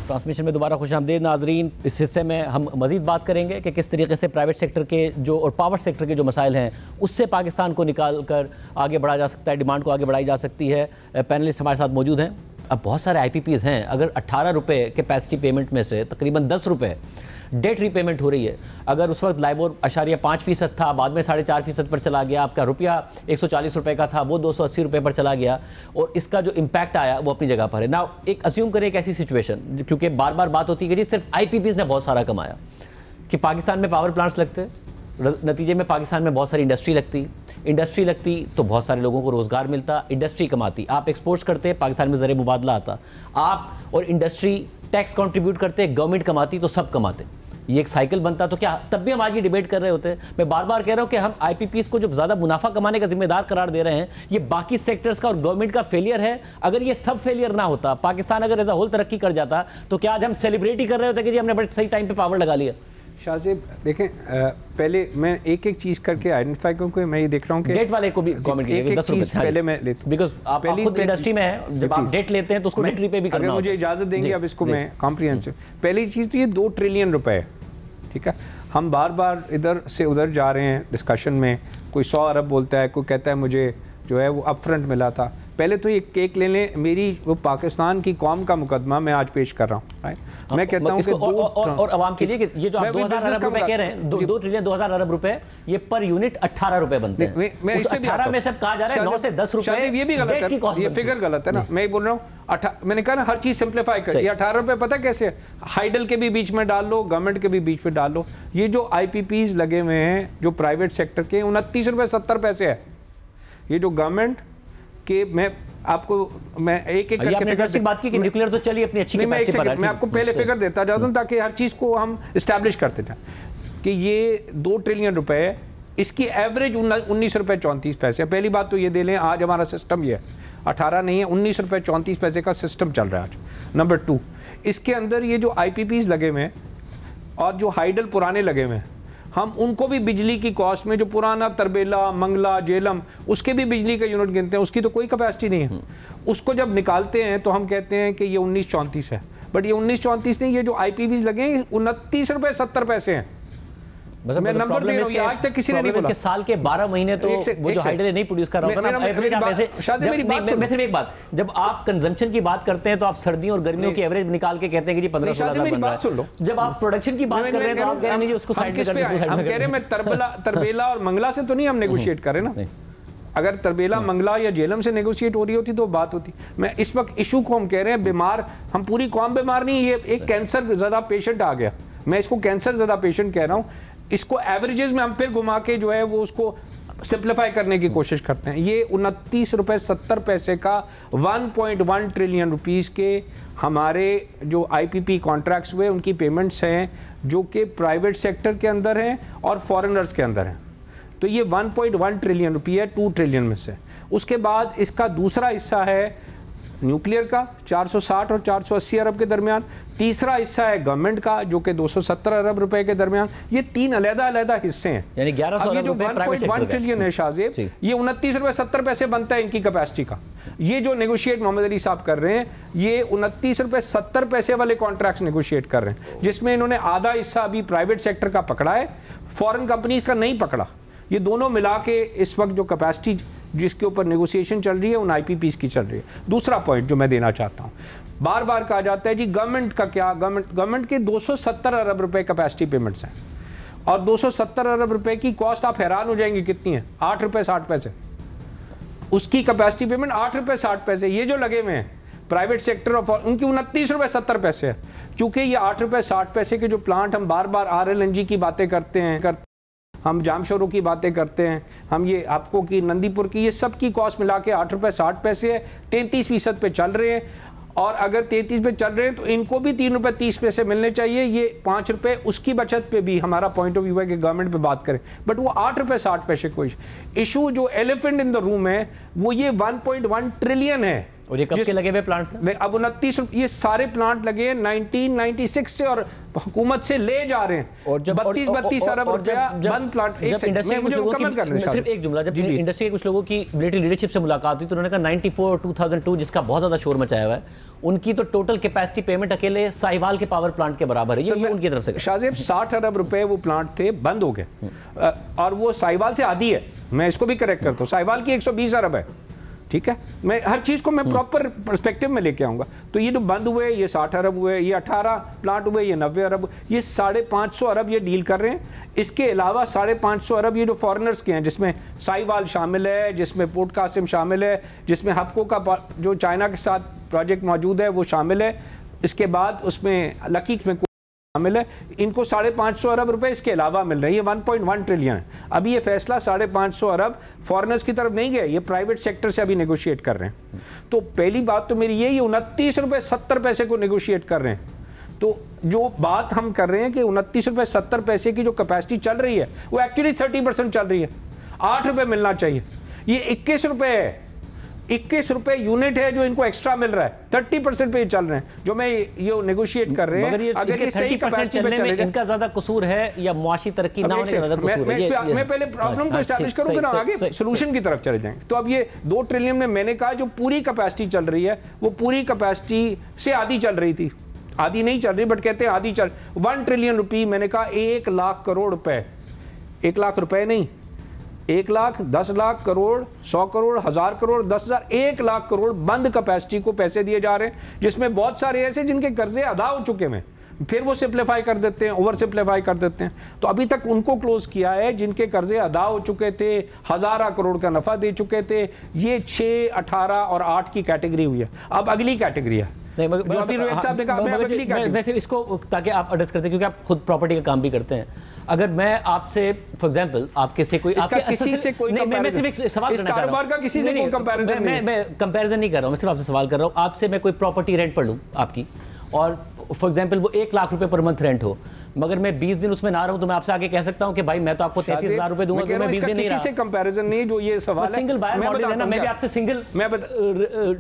Transmission में दोबारा खुशामदीद नाजरीन। इस हिस्से में हम मज़ीद बात करेंगे कि किस तरीके से प्राइवेट सेक्टर के जो और पावर सेक्टर के जो मसाइल हैं उससे पाकिस्तान को निकाल कर आगे बढ़ाया जा सकता है, डिमांड को आगे बढ़ाई जा सकती है। पैनलिस्ट हमारे साथ मौजूद हैं। अब बहुत सारे IPPs हैं, अगर 18 रुपये कैपेसिटी पेमेंट में से तकरीबन 10 रुपये डेट रीपेमेंट हो रही है। अगर उस वक्त लाइबोर 5% था, बाद में 4.5% पर चला गया, आपका रुपया 140 रुपये का था, वो 280 रुपये पर चला गया, और इसका जो इम्पैक्ट आया वो अपनी जगह पर है ना। एक अज्यूम करें एक ऐसी सिचुएशन, क्योंकि बार बार बात होती है कि सिर्फ IPPs ने बहुत सारा कमाया, कि पाकिस्तान में पावर प्लांट्स लगते, नतीजे में पाकिस्तान में बहुत सारी इंडस्ट्री लगती तो बहुत सारे लोगों को रोज़गार मिलता, इंडस्ट्री कमाती, आप एक्सपोर्ट्स करते, पाकिस्तान में ज़र मुबादला आता, आप और इंडस्ट्री टैक्स कंट्रीब्यूट करते, गवर्नमेंट कमाती तो सब कमाते, ये एक साइकिल बनता। तो क्या तब भी हम आज ये डिबेट कर रहे होते? मैं बार बार कह रहा हूँ कि हम IPPs को जो ज़्यादा मुनाफा कमाने का जिम्मेदार करार दे रहे हैं, ये बाकी सेक्टर्स का और गवर्नमेंट का फेलियर है। अगर ये सब फेलियर ना होता, पाकिस्तान अगर एज अ होल तरक्की कर जाता, तो क्या आज हम सेलिब्रेट ही कर रहे होते कि जी हमने बड़े सही टाइम पे पावर लगा लिया? शाहजेब देखें, पहले मैं एक एक चीज़ करके आइडेंटिफाई करूँ कि मैं ये देख रहा हूँ कि डेट वाले को भी कमेंट कीजिए, 10 रुपये पहले मैं लेता हूँ, बिकॉज आप खुद इंडस्ट्री में है, जब आप डेट लेते हैं तो उसको डेट रीपे भी करना होता है। अगर मुझे इजाज़त देंगे अब इसको मैं कॉम्प्रिहेंसिव, पहली चीज़ तो ये 2 ट्रिलियन रुपए है, ठीक है। हम बार बार इधर से उधर जा रहे हैं डिस्कशन में, कोई 100 अरब बोलता है, कोई कहता है मुझे जो है वो अपफ्रंट मिला था। पहले तो ये केक ले लें, मेरी वो पाकिस्तान की कौम का मुकदमा मैं आज पेश कर रहा हूँ, राइट। मैं कहता हूँ कि और आवाम के लिए कि ये जो आप 2000 अरब रुपए कह रहे हैं, 2 ट्रिलियन 2000 अरब रुपए, ये पर यूनिट 18 रुपए बनते हैं। मैं इस पे भी 18 में से कहा जा रहा है 9 से 10 रुपए, ये भी गलत है, ये फिगर गलत है ना। मैं बोल रहा हूँ मैंने कहा ना हर चीज सिंप्लीफाई कर, ये 18 रुपए पता कैसे, हाइडल के भी बीच में डाल लो, गवर्नमेंट के भी बीच में डाल लो। ये जो IPPs लगे हुए हैं जो प्राइवेट सेक्टर के, 29 रुपए 70 पैसे है। ये जो गवर्नमेंट के, मैं आपको मैं एक एक करके बात की कि न्यूक्लियर तो चलिए अपनी अच्छी कैपेसिटी पर है, मैं आपको पहले फिगर देता जाता हूं ताकि हर चीज को हम एस्टैब्लिश करते जाएं कि ये 2 ट्रिलियन रुपए है, इसकी एवरेज 19 रुपए 34 पैसे। पहली बात तो ये दे लें, आज हमारा सिस्टम ये है, 18 नहीं है, 19 रुपए 34 पैसे का सिस्टम चल रहा है आज। नंबर 2, इसके अंदर ये जो IPPs लगे हुए हैं और जो हाइडल पुराने लगे हुए हैं, हम उनको भी बिजली की कॉस्ट में, जो पुराना तरबेला, मंगला, जेलम, उसके भी बिजली का यूनिट गिनते हैं, उसकी तो कोई कैपेसिटी नहीं है। उसको जब निकालते हैं तो हम कहते हैं कि ये 1934 है, बट ये 1934 नहीं, ये जो IPPs लगे हैं 29 रुपए 70 पैसे हैं। मैं नंबर दे रहा हूं, आज तक किसी ने नहीं बोला। साल के 12 महीने तो वो जो हाइडल नहीं प्रोड्यूस कर रहा होता ना, एवरेज आप ऐसे। मैं सिर्फ एक बात, जब आप कंजम्पशन की बात करते हैं तो आप सर्दियों और गर्मियों की एवरेज निकाल के कहते हैं कि जी 15-16 बन रहा है। जब आप प्रोडक्शन की बात कर रहे हैं तो आप कह रहे हैं उसको साइड में कर दीजिए, हम कह रहे हैं मैं तरबेला और मंगला से तो नहीं हम नेगोशिएट कर रहे ना। अगर तरबेला, मंगला या जेलम से नेगोशिएट हो रही होती तो बात होती। मैं इस वक्त इशू को हम कह रहे हैं बीमार, हम पूरी कौम बीमार नहीं, ये एक कैंसर ज़्यादा पेशेंट आ गया, मैं इसको कैंसर ज़्यादा पेशेंट कह रहा हूँ। इसको एवरेजेस में हम फिर घुमा के जो है वो उसको सिंप्लीफाई करने की कोशिश करते हैं। ये 29 रुपए 70 पैसे का 1.1 ट्रिलियन रुपीस के हमारे जो IPP कॉन्ट्रैक्ट्स हुए, उनकी पेमेंट्स हैं जो कि प्राइवेट सेक्टर के अंदर हैं और फॉरेनर्स के अंदर हैं। तो ये 1.1 ट्रिलियन रुपये है 2 ट्रिलियन में से। उसके बाद इसका दूसरा हिस्सा है न्यूक्लियर का 460 और 480 अरब के दरमियान, तीसरा हिस्सा है गवर्नमेंट का जो कि 270 अरब रुपए के दरमियान। ये 3 अलग-अलग हिस्से हैं, यानी 1100 अरब जो 1.1 ट्रिलियन है शाहजेब, ये 29 रुपए 70 पैसे बनता है इनकी कैपेसिटी का। ये जो नेगोशिएट मोहम्मद अली साहब कर रहे हैं, ये 29 रुपए 70 पैसे वाले कॉन्ट्रैक्ट नेगोशिएट कर रहे हैं, जिसमें इन्होंने आधा हिस्सा अभी प्राइवेट सेक्टर का पकड़ा है, फॉरेन कंपनीज का नहीं पकड़ा। ये दोनों मिला के इस वक्त जो कैपेसिटी जिसके ऊपर नेगोशिएशन चल रही है उन IPPs की चल रही है। दूसरा पॉइंट जो मैं देना चाहता हूँ, बार बार कहा जाता है जी गवर्नमेंट का क्या, गवर्नमेंट के 270 अरब रुपए कैपेसिटी पेमेंट्स हैं, और 270 अरब रुपए की कॉस्ट आप हैरान हो जाएंगे कितनी है, 8 रुपए 60 पैसे। उसकी कैपेसिटी पेमेंट 8 रुपए 60 पैसे। ये जो लगे हुए हैं प्राइवेट सेक्टर ऑफ, उनकी 29 रुपए 70 पैसे है। क्योंकि ये 8 रुपए 60 पैसे के जो प्लांट, हम बार बार RLNG की बातें करते हैं, हम जामशोरों की बातें करते हैं, हम ये आपको की नंदीपुर की, ये सब की कॉस्ट मिला के 8 रुपए 60 पैसे है, 33% पे चल रहे हैं। और अगर 33 पे चल रहे हैं तो इनको भी 3 रुपए 30 पैसे मिलने चाहिए। ये 5 रुपए उसकी बचत पे भी हमारा पॉइंट ऑफ व्यू है कि गवर्नमेंट पे बात करें, बट वो 8 रुपए 60 पैसे कोई इशू। जो एलिफेंट इन द रूम है वो ये 1.1 ट्रिलियन है और ये कब के लगे हुए प्लांट्स हैं? अब 29, ये सारे प्लांट लगे हैं 1996 से और हुकूमत से ले जा रहे हैं। और जब 32 अरब रुपया बंद प्लांट। सिर्फ एक जुमला, जब इंडस्ट्री के कुछ लोगों की मिलिट्री लीडरशिप से मुलाकात हुई तो उन्होंने कहा 94 2002 जिसका बहुत ज्यादा शोर मचाया हुआ है, उनकी तो टोटल कैपेसिटी पेमेंट अकेले साहिवाल के पावर प्लांट के बराबर है। ये उनकी तरफ से शाहजेब 60 अरब रुपए वो प्लांट थे, बंद हो गए और वो साहिवाल से आधी है। मैं इसको भी करेक्ट करता हूँ, साहिवाल की 120 अरब है, ठीक है। मैं हर चीज को मैं प्रॉपर पर्सपेक्टिव में लेके आऊंगा। तो ये जो बंद हुए ये 60 अरब हुए, ये 18 प्लांट हुए, ये 90 अरब, ये 550 अरब ये डील कर रहे हैं। इसके अलावा 550 अरब ये जो फॉरेनर्स के हैं, जिसमें साहिवाल शामिल है, जिसमें पोर्ट कासिम शामिल है, जिसमें हपको का जो चाइना के साथ प्रोजेक्ट मौजूद है वो शामिल है, इसके बाद उसमें लकीक में शामिल है। इनको 550 अरब रुपए इसके अलावा मिल रहे हैं। ये 1.1 ट्रिलियन है। अभी ये फैसला 550 अरब फॉरेनर्स की तरफ नहीं गए, ये प्राइवेट सेक्टर से अभी नेगोशिएट कर रहे हैं। तो पहली बात तो मेरी ये 29 रुपए 70 पैसे को नेगोशिएट कर रहे हैं। तो जो बात हम कर रहे हैं कि 29 रुपए 70 पैसे की जो कैपेसिटी चल रही है वो एक्चुअली 30% चल रही है। 8 रुपए मिलना चाहिए, ये 21 रुपए है। 21 रुपए यूनिट है जो इनको एक्स्ट्रा मिल रहा है, 30% पे चल रहे हैं जो मैं ये नेगोशिएट कर रहे हैं। अगर ये सही कैपेसिटी पे चले, इनका ज्यादा कसूर है या मुआशी तरक्की ना होने का ज्यादा कसूर है? मैं पहले प्रॉब्लम को एस्टैब्लिश करूंगा ना, आगे सोल्यूशन की तरफ चले जाएंगे। तो अब ये 2 ट्रिलियन में मैंने कहा जो पूरी कैपेसिटी चल रही है वो पूरी कैपेसिटी से आधी चल रही थी, आधी नहीं चल रही बट कहते हैं आधी चल। 1 ट्रिलियन रुपये, मैंने कहा 1 लाख करोड़ रुपए, 1 लाख रुपए नहीं, 1 लाख, 10 लाख करोड़, 100 करोड़, 1000 करोड़, 10,000, 1 लाख करोड़ बंद कैपेसिटी को पैसे दिए जा रहे हैं, जिसमें बहुत सारे ऐसे जिनके कर्जे अदा हो चुके हैं, फिर वो सिंप्लीफाई कर देते हैं, ओवर सिंप्लीफाई कर देते हैं। तो अभी तक उनको क्लोज किया है जिनके कर्जे अदा हो चुके थे, 1000 करोड़ का नफा दे चुके थे। ये 6, 18 और 8 की कैटेगरी हुई है। अब अगली कैटेगरी है जो अभी रोहित साहब ने कहा। वैसे इसको ताकि आप एड्रेस करते हैं क्योंकि आप खुद प्रॉपर्टी का काम भी करते हैं। अगर मैं आपसे फॉर एग्जांपल आपके से कोई किसी से कोई मैं सिर्फ एक सवाल करना चाह रहा हूं, किसी से कोई कंपैरिजन नहीं, मैं कंपैरिजन नहीं कर रहा हूं, मैं सिर्फ आपसे सवाल कर रहा हूं। आपसे मैं कोई प्रॉपर्टी रेंट पर लूं आपकी, और फॉर एग्जांपल वो 1 लाख रुपए पर मंथ रेंट हो, मगर मैं 20 दिन उसमें ना रहूं तो मैं आपसे आगे कह सकता हूं कि भाई मैं तो आपको 33,000 रुपए दूंगा, तो मैं 20 दिन नहीं रहा। किसी से कंपैरिजन नहीं, जो ये सवाल है सिंगल बायर मॉडल है ना, मैं भी आपसे सिंगल मैं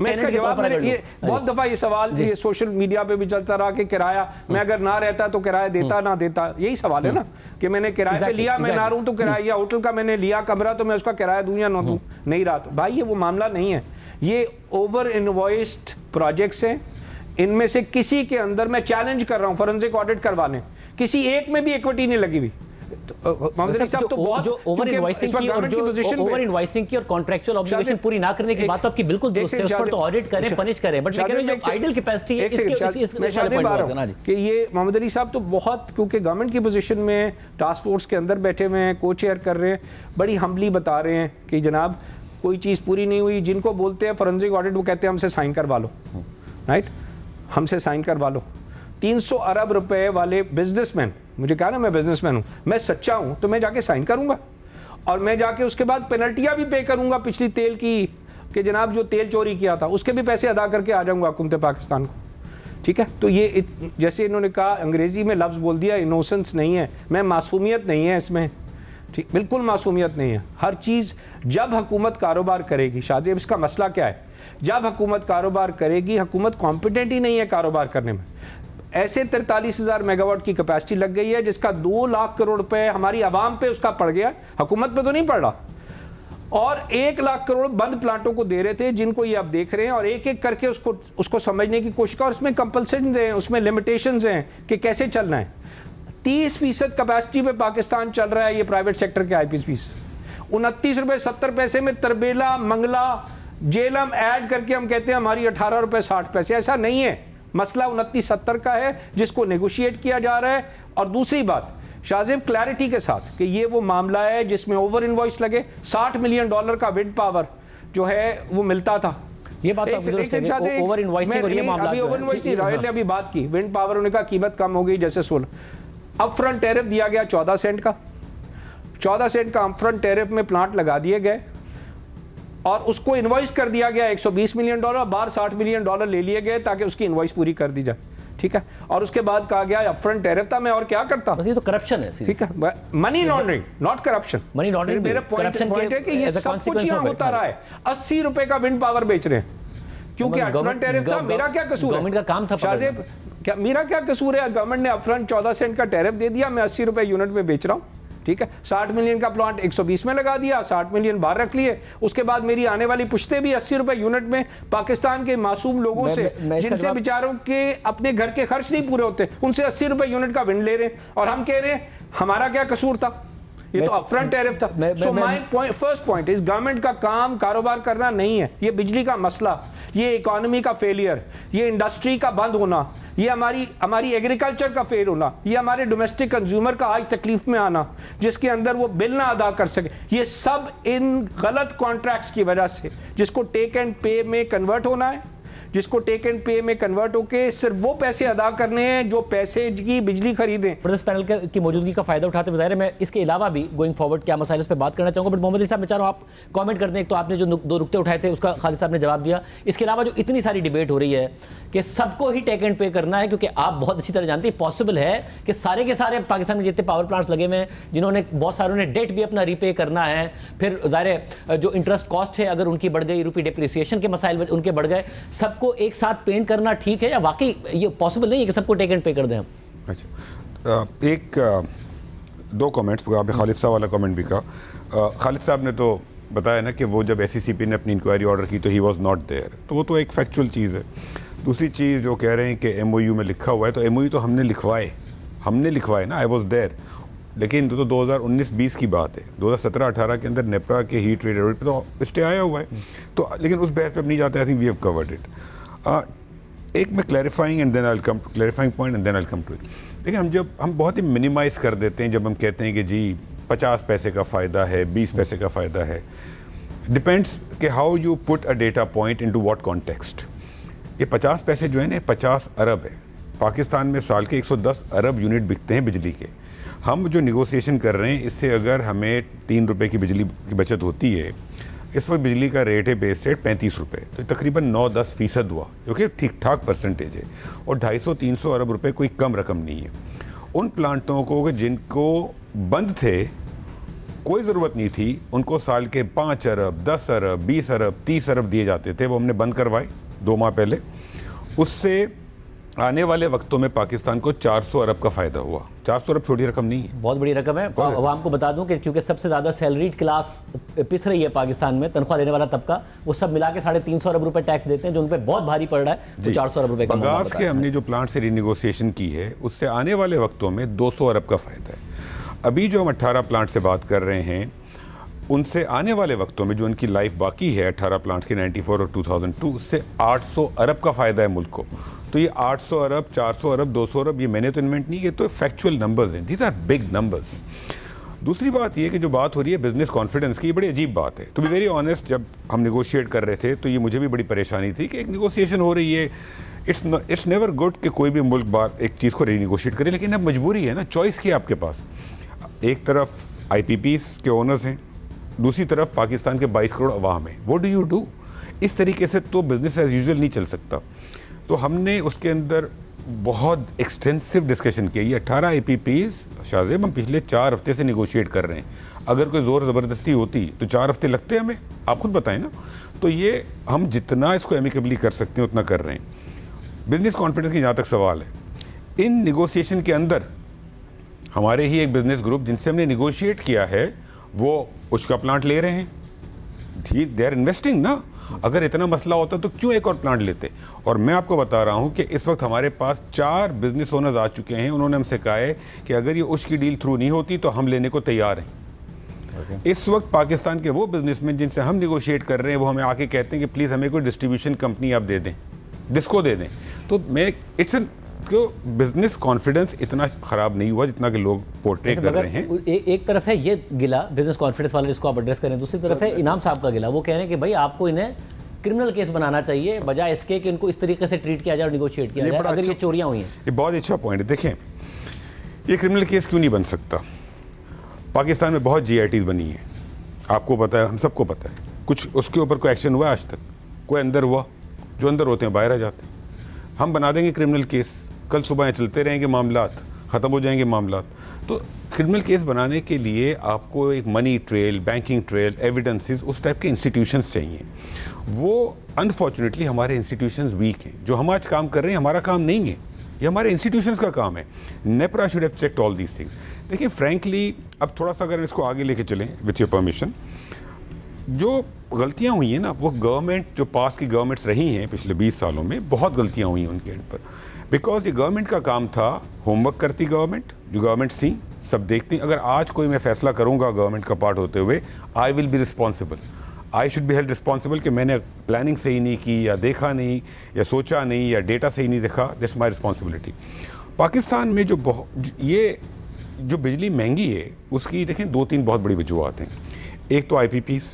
इसका जवाब, ये बहुत दफा ये सवाल ये सोशल मीडिया पे भी चलता रहा कि किराया मैं अगर ना रहता तो किराया देता ना देता, यही सवाल है ना कि मैंने किराए पे लिया, मैं ना रहूं तो किराया, या होटल का मैंने लिया कमरा तो मैं उसका किराया दूं या ना दूं, नहीं रहा। तो भाई ये वो मामला नहीं है, ये ओवर इनवॉइस्ड प्रोजेक्ट्स हैं। इनमें से किसी के अंदर मैं चैलेंज कर रहा हूं फोरेंसिक ऑडिट करवाने, किसी एक में भी इक्विटी नहीं लगी हुई। साहब तो बहुत जो ओवर इनवॉइसिंग की और कॉन्ट्रैक्चुअल ऑब्लिगेशन पूरी ना करने की बात तो आपकी बिल्कुल दुरुस्त है, उस पर तो ऑडिट करें, पनिश करें, बट लेकिन जो आइडल कैपेसिटी है कि ये मोहम्मद अली साहब तो बहुत, क्योंकि गवर्नमेंट की पोजीशन में टास्क फोर्स के अंदर बैठे हुए हैं, को चेयर कर रहे हैं, बड़ी हम्बली बता रहे हैं कि जनाब कोई चीज़ पूरी नहीं हुई। जिनको बोलते हैं फोरेंसिक ऑडिट वो कहते हैं हमसे साइन करवा लो, राइट, हमसे साइन करवा लो। 300 अरब रुपए वाले बिजनेसमैन, मुझे कहा ना मैं बिजनेसमैन हूं, मैं सच्चा हूं तो मैं जाके साइन करूंगा और मैं जाके उसके बाद पेनल्टियां भी पे करूंगा पिछली तेल की, कि जनाब जो तेल चोरी किया था उसके भी पैसे अदा करके आ जाऊंगा हुकूमत पाकिस्तान को, ठीक है। तो ये जैसे इन्होंने कहा, अंग्रेजी में लफ्ज़ बोल दिया, इनोसेंस नहीं है, मैं मासूमियत नहीं है इसमें, ठीक, बिल्कुल मासूमियत नहीं है। हर चीज़ जब हुकूमत कारोबार करेगी, शाहजेब इसका मसला क्या है, जब हुकूमत कारोबार करेगी, हुकूमत कॉम्पिटेंट ही नहीं है कारोबार करने में। ऐसे 43,000 मेगावाट की कैपेसिटी लग गई है जिसका 2 लाख करोड़ रुपए हमारी आवाम पे उसका पड़ गया, हुकूमत पे तो नहीं पड़ रहा। और 1 लाख करोड़ बंद प्लांटों को दे रहे थे, जिनको ये आप देख रहे हैं, और एक एक करके उसको समझने की कोशिश, और उसमें कंपल्सरीज हैं, उसमें लिमिटेशंस हैं कि कैसे चलना है। 30% कैपेसिटी पे पाकिस्तान चल रहा है ये प्राइवेट सेक्टर के IPPs। 29 रुपए 70 पैसे में तरबेला, मंगला, जेलम ऐड करके हम कहते हैं हमारी 18 रुपए 60 पैसे। ऐसा नहीं है, मसला 29-70 का है जिसको नेगोशिएट किया जा रहा है। और दूसरी बात शाहजेब, क्लैरिटी के साथ कि ये वो मामला है जिसमें ओवर इनवॉइस लगे। $60 मिलियन का विंड पावर जो है वो मिलता था। ये बात ओवर इनवॉइसिंग और ये मामला अभी ओवर इनवॉइस नहीं, राहुल ने अभी बात की विंड पावर, उन्होंने कहा कीमत कम हो गई जैसे 16। अपफ्रंट टैरिफ दिया गया 14 सेंट का, 14 सेंट का अपफ्रंट टैरिफ में प्लांट लगा दिए गए और उसको इनवॉइस कर दिया गया $120 मिलियन, बाहर $60 मिलियन ले लिए गए ताकि उसकी इनवॉइस पूरी कर दी जाए, ठीक है। और उसके बाद कहा गया अपफ्रंट टैरिफ था, मैं और क्या करता। ये तो करप्शन है, ठीक है, money laundering not corruption. Money laundering मेरा पॉइंट है कि ये सब कुछ यहाँ होता रहा है। 80 रुपए का विंड पावर बेच रहे हैं, क्योंकि अपफ्रंट टैरिफ था। मेरा क्या कसूर है? गवर्नमेंट का काम था शाहजेब, क्या मेरा क्या कसूर है? गवर्नमेंट ने अपफ्रंट 14 सेंट का टैरिफ दे दिया, मैं 80 रुपए यूनिट में बेच रहा हूं, ठीक है। 60 मिलियन का प्लांट 120 में लगा दिया, 60 मिलियन बाहर रख लिए। उसके बाद मेरी आने वाली पुश्ते भी 80 रुपए यूनिट में पाकिस्तान के मासूम लोगों से, जिनसे बेचारों के अपने घर के खर्च नहीं पूरे होते, उनसे 80 रुपए यूनिट का विंड ले रहे हैं, और हम कह रहे हैं हमारा क्या कसूर था? ये तो अपफ्रंट टैरिफ था। So my first point is government का काम कारोबार करना नहीं है, ये बिजली का मसला, ये इकोनॉमी का फेलियर, ये इंडस्ट्री का बंद होना, ये हमारी एग्रीकल्चर का फेल होना, ये हमारे डोमेस्टिक कंज्यूमर का आज तकलीफ में आना जिसके अंदर वो बिल ना अदा कर सके, ये सब इन गलत कॉन्ट्रैक्ट्स की वजह से, जिसको टेक एंड पे में कन्वर्ट होना है, जिसको टेक एंड पे में कन्वर्ट होके सिर्फ वो पैसे अदा करने हैं जो पैसे की बिजली खरीदें। जबरदस्त पैनल की मौजूदगी का फायदा उठाते हुए मैं इसके अलावा भी गोइंग फॉरवर्ड क्या मसाइल इस पर बात करना चाहूँगा, बट मोहम्मद अली साहब मैं चाह रहा हूँ आप कमेंट कर दें। एक तो आपने जो 2 नुकते उठाए थे उसका खालिद साहब ने जवाब दिया, इसके अलावा जो इतनी सारी डिबेट हो रही है कि सबको ही टेक एंड पे करना है, क्योंकि आप बहुत अच्छी तरह जानते हैं पॉसिबल है कि सारे के सारे पाकिस्तान में जितने पावर प्लांट्स लगे हुए हैं, जिन्होंने बहुत सारों ने डेट भी अपना रीपे करना है, फिर ज़ाहिर जो इंटरेस्ट कॉस्ट है अगर उनकी बढ़ गई, रुपी डिप्रिसिएशन के मसाइल उनके बढ़ गए, सबको एक साथ पेंट करना ठीक है या वाकई ये पॉसिबल नहीं है कि सबको टेक एंड पे कर दें हम? अच्छा, 2 कमेंट्स, आपने खालिद साहब वाला कमेंट भी कहा। खालिद साहब ने तो बताया ना कि वो जब SCCP ने अपनी इंक्वायरी ऑर्डर की तो ही वॉज नॉट देयर, तो वो तो एक फैक्चुअल चीज़ है। दूसरी चीज़ जो कह रहे हैं कि MOU में लिखा हुआ है, तो MOU तो हमने लिखवाए ना, आई वॉज देयर, लेकिन तो 2019-20 की बात है। 2017-18 के अंदर नेपरा के हीट ट्रेड पे तो स्टे आया हुआ है, तो लेकिन उस बहस पे नहीं जाते। I think we have covered it. एक मैं clarifying and then I will come to clarifying point and then I will come to it. देखिए, हम बहुत ही मिनिमाइज कर देते हैं जब हम कहते हैं कि जी 50 पैसे का फ़ायदा है, 20 पैसे का फ़ायदा है। डिपेंड्स कि how you put a data point into what context. ये 50 पैसे जो है ना, 50 अरब है। पाकिस्तान में साल के 110 अरब यूनिट बिकते हैं बिजली के। हम जो निगोसिएशन कर रहे हैं, इससे अगर हमें 3 रुपये की बिजली की बचत होती है, इस वक्त बिजली का रेट है बेस रेट 35 रुपये, तो तकरीबन 9-10% हुआ, जो कि ठीक ठाक परसेंटेज है। और 250-300 अरब रुपए कोई कम रकम नहीं है। उन प्लांटों को जिनको बंद थे, कोई ज़रूरत नहीं थी, उनको साल के 5 अरब 10 अरब 20 अरब 30 अरब दिए जाते थे, वो हमने बंद करवाए 2 माह पहले। उससे आने वाले वक्तों में पाकिस्तान को 400 अरब का फ़ायदा हुआ। 400 अरब छोटी रकम नहीं है, बहुत बड़ी रकम है। आवाम को बता दूं कि क्योंकि सबसे ज़्यादा सैलरीड क्लास पिस रही है पाकिस्तान में, तनख्वाह लेने वाला तबका, वो सब मिला के 350 अरब रुपए टैक्स देते हैं, जो उन पर बहुत भारी पड़ रहा है। तो 400 अरब रुपए का बगास के हमने जो प्लांट से रिनिगोसिएशन की है, उससे आने वाले वक्तों में 200 अरब का फ़ायदा है। अभी जो हम 18 प्लांट से बात कर रहे हैं, उनसे आने वाले वक्तों में जो उनकी लाइफ बाकी है 18 प्लांट्स की 94 और 2002, उससे 800 अरब का फ़ायदा है मुल्क को। तो ये 800 अरब 400 अरब 200 अरब ये मैंने तो इन्वेंट नहीं किए, तो फैक्चुअल नंबर्स हैं, दीज आर बिग नंबर्स। दूसरी बात ये कि जो बात हो रही है बिजनेस कॉन्फिडेंस की, ये बड़ी अजीब बात है। टू बी वेरी ऑनेस्ट, जब हम निगोशिएट कर रहे थे तो ये मुझे भी बड़ी परेशानी थी कि एक निगोशिएशन हो रही है, इट्स नेवर गुड कि कोई भी मुल्क बार एक चीज़ को रीनिगोशिएट करे, लेकिन अब मजबूरी है ना, चॉइस की आपके पास। एक तरफ IPPs के ओनर्स हैं, दूसरी तरफ पाकिस्तान के 22 करोड़ अवाम है। What do you do? इस तरीके से तो बिजनेस एज यूजुअल नहीं चल सकता। तो हमने उसके अंदर बहुत एक्सटेंसिव डिस्कशन किया। ये 18 IPPs शाहजेब हम पिछले 4 हफ्ते से निगोशिएट कर रहे हैं। अगर कोई ज़ोर ज़बरदस्ती होती तो 4 हफ्ते लगते हमें, आप खुद बताएं ना। तो ये हम जितना इसको एमिकेबली कर सकते हैं उतना कर रहे हैं। बिजनेस कॉन्फिडेंस की जहाँ तक सवाल है, इन निगोशिएशन के अंदर हमारे ही एक बिजनेस ग्रुप जिनसे हमने निगोशिएट किया है, वो उसका प्लांट ले रहे हैं। दे आर इन्वेस्टिंग ना। अगर इतना मसला होता तो क्यों एक और प्लांट लेते? और मैं आपको बता रहा हूं कि इस वक्त हमारे पास 4 बिजनेस ओनर्स आ चुके हैं। उन्होंने हमसे कहा है कि अगर ये उसकी डील थ्रू नहीं होती तो हम लेने को तैयार हैं। इस वक्त पाकिस्तान के वो बिजनेसमैन जिनसे हम निगोशिएट कर रहे हैं, वो हमें आके कहते हैं कि प्लीज़ हमें कोई डिस्ट्रीब्यूशन कंपनी आप दे दें, डिस्को दे दें। तो मैं क्यों बिजनेस कॉन्फिडेंस इतना ख़राब नहीं हुआ जितना कि लोग पोर्ट्रे कर रहे हैं। एक तरफ है ये गिला बिजनेस कॉन्फिडेंस वाला जिसको आप एड्रेस करें, दूसरी तरफ है इनाम साहब का गिला। वो कह रहे हैं कि भाई आपको इन्हें क्रिमिनल केस बनाना चाहिए बजाय इसके कि इनको इस तरीके से ट्रीट किया जाए और निगोशिएट किया जाए अगर ये चोरियां हुई हैं। ये बहुत अच्छा पॉइंट है। देखें, ये क्रिमिनल केस क्यों नहीं बन सकता? पाकिस्तान में बहुत GITs बनी है, आपको पता है, हम सबको पता है। कुछ उसके ऊपर कोई एक्शन हुआ आज तक? कोई अंदर हुआ? जो अंदर होते हैं बाहर आ जाते हैं। हम बना देंगे क्रिमिनल केस, कल सुबह चलते रहेंगे मामलात, ख़त्म हो जाएंगे मामलात। तो क्रिमिनल केस बनाने के लिए आपको एक money trail, banking trail, evidences, उस टाइप के इंस्टीट्यूशंस चाहिए। वो अनफॉर्चुनेटली हमारे इंस्टीट्यूशंस वीक हैं। जो हम आज काम कर रहे हैं हमारा काम नहीं है, ये हमारे इंस्टीट्यूशंस का काम है। NEPRA should have checked all these things. देखिए फ्रैंकली, अब थोड़ा सा अगर इसको आगे लेके चलें विथ योर परमिशन, जो गलतियां हुई हैं ना, वो गवर्नमेंट, जो पास की गवर्नमेंट्स रही हैं पिछले 20 सालों में, बहुत गलतियां हुई हैं उनके एंड पर। बिकॉज ये गवर्नमेंट का काम था, होमवर्क करती गवर्नमेंट, जो गवर्नमेंट्स थी सब देखती। अगर आज कोई मैं फैसला करूंगा गवर्नमेंट का पार्ट होते हुए, I will be responsible, I should be held responsible कि मैंने प्लानिंग सही नहीं की, या देखा नहीं, या सोचा नहीं, या डेटा सही नहीं देखा। This my responsibility. पाकिस्तान में ये जो बिजली महंगी है, उसकी देखें 2-3 बहुत बड़ी वजूहत हैं। एक तो IPPs,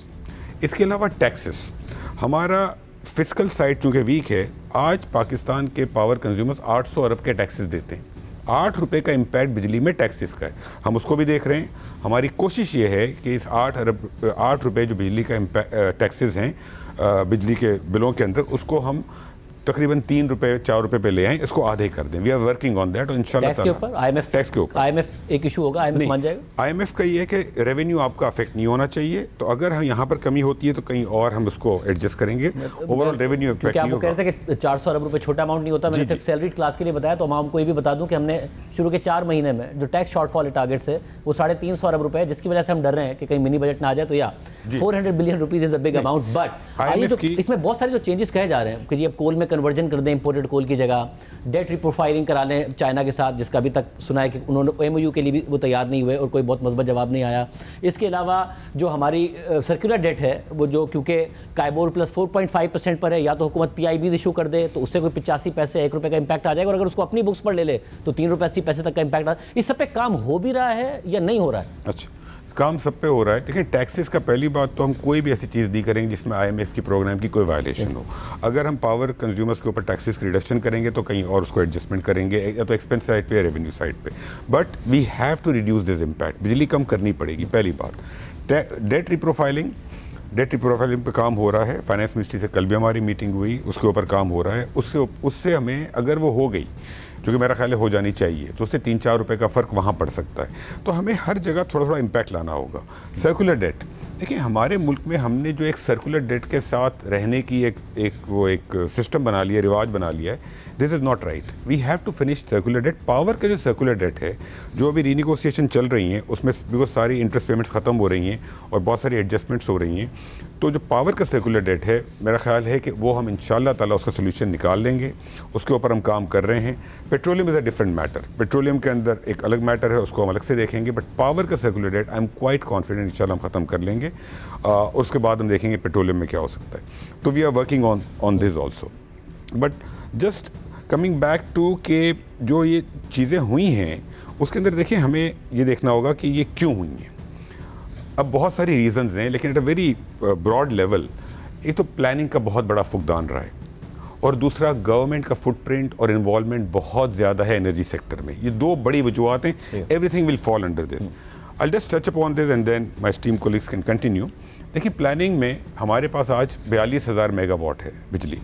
इसके अलावा टैक्सेस। हमारा फिस्कल साइड चूँकि वीक है, आज पाकिस्तान के पावर कंज्यूमर्स 800 अरब के टैक्सेस देते हैं। 8 रुपये का इम्पैक्ट बिजली में टैक्सेस का है, हम उसको भी देख रहे हैं। हमारी कोशिश ये है कि इस 8 रुपये जो बिजली का टैक्सेस हैं बिजली के बिलों के अंदर, उसको हम तकरीबन 3 रुपये 4 रुपये पे ले आएँ, इसको आधे कर दें। We are working on that. और इंशाल्लाह टैक्स के ऊपर IMF एक इशू होगा, IMF मान जाएगा। IMF का ये है कि रेवेन्यू आपका अफेक्ट नहीं होना चाहिए, तो अगर हम यहाँ पर कमी होती है तो कहीं और हम उसको एडजस्ट करेंगे। ओवरऑल रेवेन्यू इफेक्ट नहीं होगा। कह रहे थे कि 400 अरब रुपए छोटा अमाउंट नहीं होता, मैंने सिर्फ सैलरीड क्लास के लिए बताया। तो हम आपको ये भी बता दूं कि हमने शुरू के 4 महीने में जो टैक्स शॉर्टफॉल टारगेट्स है वो 350 अरब रुपए है, जिसकी वजह से हम डर रहे हैं कि कहीं मिनी बजट ना आ जाए। तो या 400 billion rupees is a big amount. But इसमें बहुत सारे जो चेंजेस कहे जा रहे हैं कि जी अब कोल में कन्वर्जन कर दें, इंपोर्टेड कोल की जगह, डेट रिप्रोफाइलिंग करा लें चाइना के साथ, जिसका अभी तक सुना है कि उन्होंने MOU के लिए भी वो तैयार नहीं हुए और कोई बहुत मजबूत जवाब नहीं आया। इसके अलावा जो हमारी सर्कुलर डेट है वो जो क्योंकि काइबोर प्लस 4.5% पर है, या तो हुकूमत PIBs इशू कर दे तो उससे कोई 85 पैसे 1 रुपये का इम्पैक्ट आ जाएगा, और अगर उसको अपनी बुक्स पर ले ले तो 3 रुपये 80 पैसे तक का इम्पैक्ट आ। इस सब पे काम हो भी रहा है या नहीं हो रहा है? अच्छा, काम सब पे हो रहा है। देखिए टैक्सेस का पहली बात तो हम कोई भी ऐसी चीज़ नहीं करेंगे जिसमें IMF की प्रोग्राम की कोई वायलेशन हो। अगर हम पावर कंज्यूमर्स के ऊपर टैक्सेस की रिडक्शन करेंगे तो कहीं और उसको एडजस्टमेंट करेंगे, या तो एक्सपेंस साइड पे या रेवेन्यू साइड पे। But we have to reduce this impact. बिजली कम करनी पड़ेगी पहली बात। डेट रिप्रोफाइलिंग पे काम हो रहा है। फाइनेंस मिनिस्ट्री से कल भी हमारी मीटिंग हुई, उसके ऊपर काम हो रहा है। उससे हमें, अगर वो हो गई, जो कि मेरा ख्याल है हो जानी चाहिए, तो उससे 3-4 रुपये का फ़र्क वहाँ पड़ सकता है। तो हमें हर जगह थोड़ा थोड़ा इम्पैक्ट लाना होगा। सर्कुलर डेट, देखिए हमारे मुल्क में हमने जो एक सर्कुलर डेट के साथ रहने की एक सिस्टम बना लिया, रिवाज बना लिया है। This is not right. We have to finish circular debt. Power के जो सर्कुलर डेट है, जो अभी रीनिगोसिएशन चल रही हैं, उसमें बिकॉज सारी इंटरेस्ट पेमेंट्स ख़त्म हो रही हैं और बहुत सारी एडजस्टमेंट्स हो रही हैं, तो जो पावर का सर्कुलर डेट है, मेरा ख्याल है कि वो हम इंशाल्लाह ताला उसका सोल्यूशन निकाल लेंगे। उसके ऊपर हम काम कर रहे हैं। Petroleum is a different matter. Petroleum के अंदर एक अलग मैटर है, उसको हम अलग से देखेंगे। बट पावर का circular debt I am quite confident इंशाल्लाह हम ख़त्म कर लेंगे। उसके बाद हम देखेंगे पेट्रोलियम में क्या हो सकता है। तो we are working on this also. But just coming back to के जो ये चीज़ें हुई हैं, उसके अंदर देखिए हमें ये देखना होगा कि ये क्यों हुई हैं। अब बहुत सारी रीजंस हैं, लेकिन at a very broad level, एक तो प्लानिंग का बहुत बड़ा फुकदान रहा है, और दूसरा गवर्नमेंट का फुटप्रिंट और इन्वॉल्वमेंट बहुत ज़्यादा है एनर्जी सेक्टर में। ये 2 बड़ी वजूहत हैं। Everything will fall under this. I just touch upon this and then my esteemed colleagues can continue. देखिए प्लानिंग में हमारे पास आज 42,000 मेगावाट है बिजली।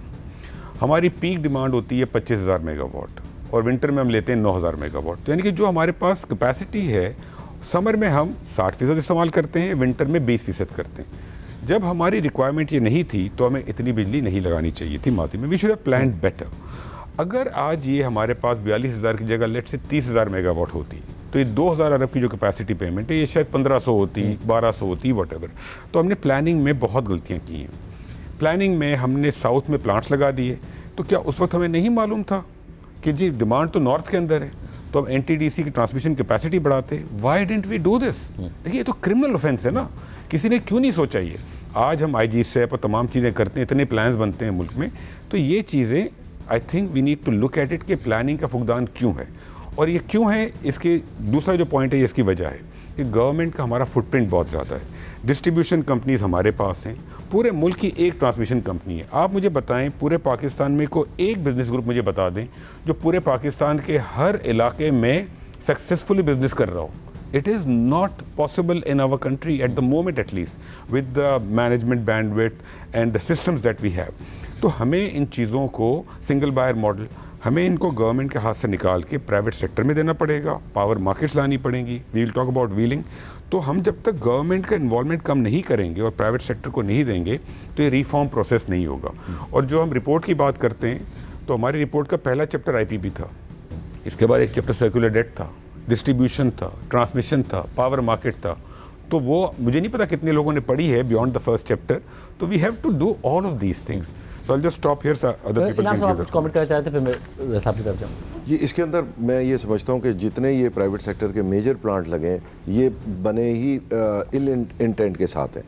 हमारी पीक डिमांड होती है 25,000 मेगावाट, और विंटर में हम लेते हैं 9,000 मेगावाट। तो यानी कि जो हमारे पास कैपेसिटी है, समर में हम 60% इस्तेमाल करते हैं, विंटर में 20% करते हैं। जब हमारी रिक्वायरमेंट ये नहीं थी तो हमें इतनी बिजली नहीं लगानी चाहिए थी माजी में। We should have planned better. अगर आज ये हमारे पास 42,000 की जगह लेट से 30,000 मेगावाट होती, तो ये 2,000 अरब की जो कैपेसिटी पेमेंट है, ये शायद 1,500 होती, 1,200 होती, वट एवर। तो हमने प्लानिंग में बहुत गलतियाँ की हैं। प्लानिंग में हमने साउथ में प्लांट्स लगा दिए, तो क्या उस वक्त हमें नहीं मालूम था कि जी डिमांड तो नॉर्थ के अंदर है, तो हम NTDC की ट्रांसमिशन कैपेसिटी बढ़ाते। Why didn't we do this? देखिए ये तो क्रिमिनल ऑफेंस है ना, किसी ने क्यों नहीं सोचा ये? आज हम IG SAP और तमाम चीज़ें करते हैं, इतने प्लान्स बनते हैं मुल्क में, तो ये चीज़ें I think we need to look at it कि प्लानिंग का फुकदान क्यों है, और ये क्यों है। इसके दूसरा जो पॉइंट है, ये इसकी वजह है कि गवर्नमेंट का हमारा फुटप्रिंट बहुत ज़्यादा है। डिस्ट्रीब्यूशन कंपनीज हमारे पास हैं, पूरे मुल्क की एक ट्रांसमिशन कंपनी है। आप मुझे बताएं पूरे पाकिस्तान में को एक बिजनेस ग्रुप मुझे बता दें जो पूरे पाकिस्तान के हर इलाके में सक्सेसफुली बिजनेस कर रहा हो। It is not possible in our country at the moment, at least with the management bandwidth and the systems that we have. तो हमें इन चीज़ों को, सिंगल बायर मॉडल, हमें इनको गवर्नमेंट के हाथ से निकाल के प्राइवेट सेक्टर में देना पड़ेगा, पावर मार्केट्स लानी पड़ेंगी। We will talk about wheeling. तो हम जब तक गवर्नमेंट का इन्वॉल्वमेंट कम नहीं करेंगे और प्राइवेट सेक्टर को नहीं देंगे तो ये रिफॉर्म प्रोसेस नहीं होगा। और जो हम रिपोर्ट की बात करते हैं तो हमारी रिपोर्ट का पहला चैप्टर आईपीपी था, इसके बाद एक चैप्टर सर्कुलर डेट था, डिस्ट्रीब्यूशन था, ट्रांसमिशन था, पावर मार्केट था। तो वो मुझे नहीं पता कितने लोगों ने पढ़ी है बियॉन्ड द फर्स्ट चैप्टर। तो we have to do all of these things. So I'll just stop here, sir. Other people can give their comment करना चाहते हैं, फिर मैं साहब की तरफ जाऊँ। ये इसके अंदर मैं ये समझता हूँ कि जितने ये प्राइवेट सेक्टर के मेजर प्लांट लगे ये बने ही इल इंटेंट के साथ हैं।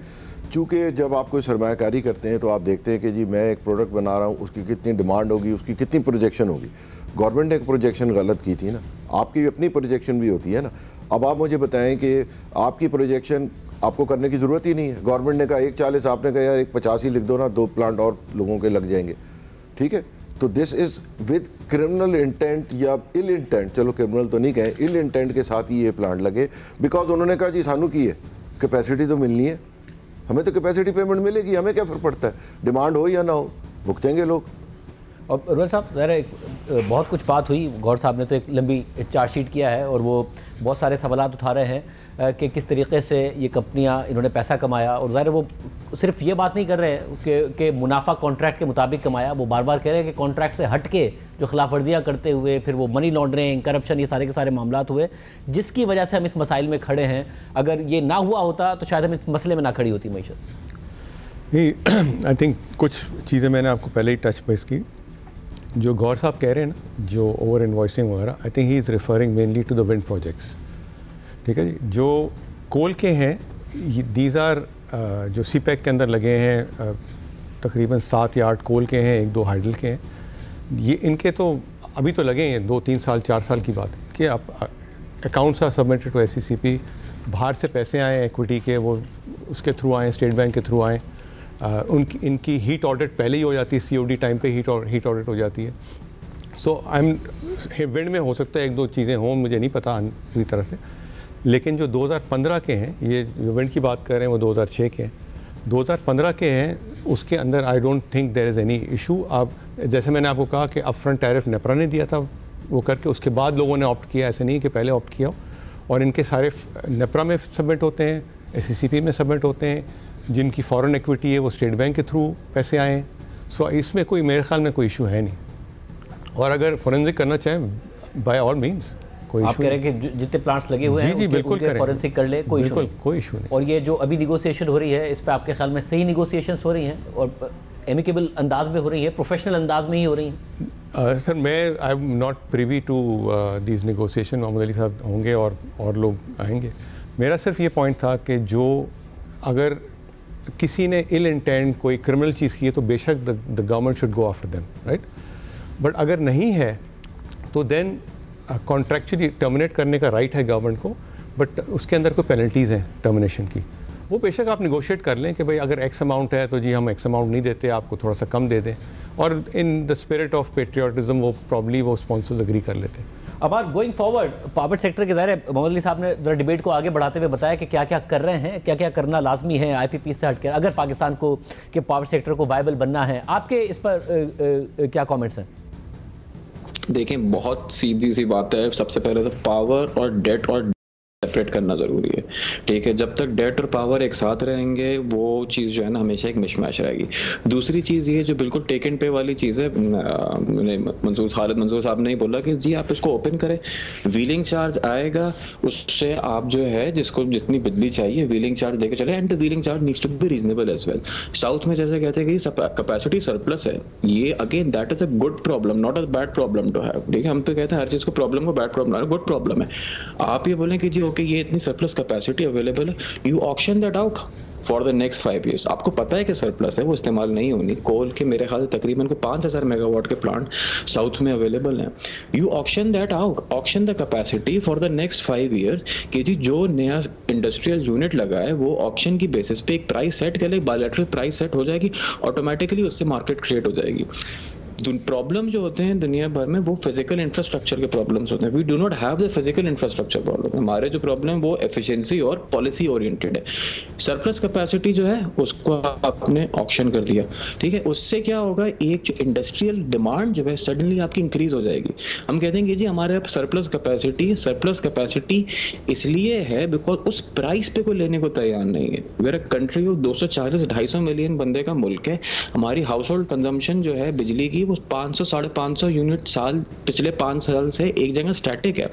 चूँकि जब आप कोई सरमायाकारी करते हैं तो आप देखते हैं कि जी मैं एक प्रोडक्ट बना रहा हूँ, उसकी कितनी डिमांड होगी, उसकी कितनी प्रोजेक्शन होगी। गवर्नमेंट ने एक प्रोजेक्शन गलत की थी ना, आपकी अपनी प्रोजेक्शन भी होती है ना। अब आप मुझे बताएं कि आपकी प्रोजेक्शन आपको करने की ज़रूरत ही नहीं है। गवर्नमेंट ने कहा 140, आपने कहा यार 185 लिख दो ना, 2 प्लांट और लोगों के लग जाएंगे, ठीक है। तो this is with criminal intent या इल इंटेंट, चलो क्रिमिनल तो नहीं कहें, इल इंटेंट के साथ ही ये प्लांट लगे। बिकॉज उन्होंने कहा जी सानू की है, कैपेसिटी तो मिलनी है, हमें तो कैपेसिटी पेमेंट मिलेगी, हमें क्या फ़र्क पड़ता है, डिमांड हो या ना हो, भुगतेंगे लोग। और रोहन साहब, ज़रा बहुत कुछ बात हुई, गौर साहब ने तो एक लंबी चार्जशीट किया है और वो बहुत सारे सवालात उठा रहे हैं कि किस तरीके से ये कंपनियां इन्होंने पैसा कमाया। और ज़ाहिर वो सिर्फ ये बात नहीं कर रहे हैं कि मुनाफा कॉन्ट्रैक्ट के मुताबिक कमाया, वो बार बार कह रहे हैं कि कॉन्ट्रैक्ट से हट के जो खिलाफ वर्जियाँ करते हुए फिर वो मनी लॉन्ड्रिंग, करप्शन, ये सारे के सारे मामलात हुए, जिसकी वजह से हम इस मसाइल में खड़े हैं। अगर ये ना हुआ होता तो शायद हम इस मसले में ना खड़ी होती मईशत। नहीं, आई थिंक कुछ चीज़ें मैंने आपको पहले ही टच बेस की। जो गौर साहब कह रहे हैं ना, जो ओवर इन्वॉइसिंग वगैरह, I think he is referring mainly to the wind projects, ठीक है जी। जो कोल के हैं, दीज आर जो सीपैक के अंदर लगे हैं, तकरीबन 7 या 8 कोल के हैं, 1-2 हाइडल के हैं। ये इनके तो अभी तो लगे हैं 2-3 साल 4 साल की बात है कि आप accounts are submitted to SCCP, बाहर से पैसे आए एक्विटी के, वो उसके थ्रू आए, स्टेट बैंक के थ्रू आए। इनकी हीट ऑडिट पहले ही हो जाती है, COD टाइम पे हीट ऑडिट हो जाती है। सो विंड में हो सकता है 1-2 चीज़ें हों, मुझे नहीं पता पूरी तरह से। लेकिन जो 2015 के हैं, ये जो विंड की बात कर रहे हैं वो 2006 के हैं, 2015 के हैं, उसके अंदर I don't think there is any issue. आप जैसे मैंने आपको कहा कि अप फ्रंट टैरिफ नेपरा ने दिया था वो करके, उसके बाद लोगों ने ऑप्ट किया, ऐसे नहीं कि पहले ऑप्ट किया हो। और इनके सारे नेपरा में सबमिट होते हैं, SCCP में सबमिट होते हैं। जिनकी फॉरेन इक्विटी है वो स्टेट बैंक के थ्रू पैसे आए हैं। सो इसमें कोई, मेरे ख्याल में कोई इशू है नहीं। और अगर फोरेंसिक करना चाहें, बाय ऑल मीन्स कोई आप कह रहे हैं कि जितने प्लांट्स लगे हुए हैं, जी बिल्कुल करें, फोरेंसिक कर ले, कोई इशू नहीं। और ये जो अभी निगोशिएशन हो रही है, इस पर आपके ख्याल में सही निगोशिएशन हो रही हैं और एमिकेबल अंदाज में हो रही है, प्रोफेशनल अंदाज में ही हो रही हैं? सर मैं I am not privy to these negotiation. Mohammad Ali साहब होंगे और लोग आएंगे। मेरा सिर्फ ये पॉइंट था कि जो अगर किसी ने इल इंटेंट कोई क्रिमिनल चीज़ की है तो बेशक the government should go after them, right. But अगर नहीं है तो देन कॉन्ट्रैक्चुअली टर्मिनेट करने का राइट है गवर्नमेंट को, बट उसके अंदर कोई पेनल्टीज़ हैं टर्मिनेशन की, वो बेशक आप निगोशिएट कर लें कि भाई अगर एक्स अमाउंट है तो जी हम एक्स अमाउंट नहीं देते, आपको थोड़ा सा कम दे दें। और in the spirit of patriotism वो प्रॉब्ली वो स्पॉन्सर्स एग्री कर लेते हैं। अब आप गोइंग फॉरवर्ड पावर सेक्टर के, ज़ाहिर है मोहम्मद अली साहब ने जरा डिबेट को आगे बढ़ाते हुए बताया कि क्या क्या कर रहे हैं, क्या क्या करना लाजमी है IPP से हटकर, अगर पाकिस्तान को के पावर सेक्टर को वायबल बनना है। आपके इस पर क्या कमेंट्स हैं? देखें, बहुत सीधी सी बात है। सबसे पहले तो पावर और डेट और सेपरेट करना जरूरी है, ठीक है। जब तक डेट और पावर एक साथ रहेंगे वो चीज़ जो है ना हमेशा एक मिशमैश रहेगी। दूसरी चीज़ ये जो बिल्कुल टेक एंड पे वाली चीज़ है, खालिद मंसूर साहब ने ही बोला कि जी आप इसको ओपन करें, व्हीलिंग चार्ज आएगा, उससे आप जो है जिसको जितनी बिजली चाहिए व्हीलिंग चार्ज देके चले, and the wheeling charge needs to be reasonable as well. South में जैसे कहते हैं कि कैपेसिटी सरप्लस है, ये again that is a good problem, not a bad problem to have, ठीक है। हम तो कहते हैं हर चीज़ को प्रॉब्लम को बैड प्रॉब्लम, गुड प्रॉब्लम है। आप ये बोलें कि जी कि ये इतनी सरप्लस कैपेसिटी अवेलेबल है, you auction that out for the next 5 years। आपको पता है कि सरप्लस है, वो इस्तेमाल नहीं होनी। कोल के मेरे ख्याल तकरीबन को 5000 मेगावाट के प्लांट साउथ में अवेलेबल हैं। You auction that out, auction the capacity for the next 5 years कि जी जो नया इंडस्ट्रियल यूनिट लगा है वो ऑक्शन की बेसिस पे एक प्राइस सेट कर ले, बायलैटरल प्राइस सेट हो जाएगी, ऑटोमेटिकली उससे मार्केट क्रिएट हो जाएगी। प्रॉब्लम जो होते हैं दुनिया भर में वो फिजिकल इंफ्रास्ट्रक्चर के प्रॉब्लम्स होते हैं। We do not have the physical infrastructure problem. हमारे जो प्रॉब्लम वो एफिशिएंसी और पॉलिसी ओरिएंटेड है। सरप्लस कैपेसिटी जो है उसको आपने ऑक्शन कर दिया, ठीक है, उससे क्या होगा, एक जो इंडस्ट्रियल डिमांड जो है सडनली आपकी इंक्रीज हो जाएगी। हम कहते हैं कि जी हमारे यहाँ सरप्लस कैपेसिटी इसलिए है बिकॉज उस प्राइस पे कोई लेने को तैयार नहीं है। We are a country of 240-250 million बंदे का मुल्क है। हमारी हाउस होल्ड कंजम्पशन जो है बिजली की वो 500-550 यूनिट साल पिछले 5 साल से एक जगह स्टैटिक है।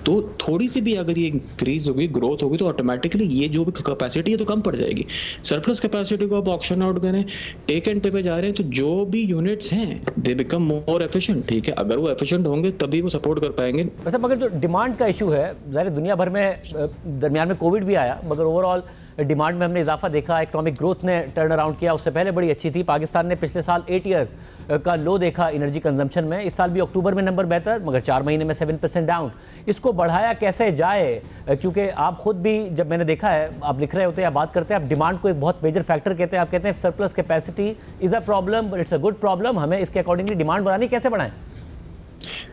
तो थोड़ी सी भी अगर ये इंक्रीज होगी, ग्रोथ होगी, तो ऑटोमेटिकली ये जो भी कैपेसिटी है तो कम पड़ जाएगी। सरप्लस कैपेसिटी को आप ऑक्शन आउट करें, टेक एंड पे जा रहे हैं, तो जो भी यूनिट्स हैं दे बिकम मोर एफिशिएंट, ठीक है। अगर वो एफिशिएंट होंगे तभी वो सपोर्ट कर पाएंगे। मतलब मगर जो डिमांड का इशू है, ज़ाहिर दुनिया भर में दरमियान में कोविड भी आया, मगर ओवरऑल डिमांड में हमने इजाफा देखा। इकोनॉमिक ग्रोथ ने टर्न अराउंड किया, उससे पहले बड़ी अच्छी थी। पाकिस्तान ने पिछले साल 8 ईयर का लो देखा एनर्जी कंजम्पशन में। इस साल भी अक्टूबर में नंबर बेहतर, मगर 4 महीने में 7% डाउन। इसको बढ़ाया कैसे जाए, क्योंकि आप खुद भी, जब मैंने देखा है, आप लिख रहे होते हैं या बात करते हैं, आप डिमांड को एक बहुत मेजर फैक्टर कहते हैं। आप कहते हैं surplus capacity is a problem but it's a good problem, हमें इसके अकॉर्डिंगली डिमांड बढ़ानी, कैसे बढ़ाएं?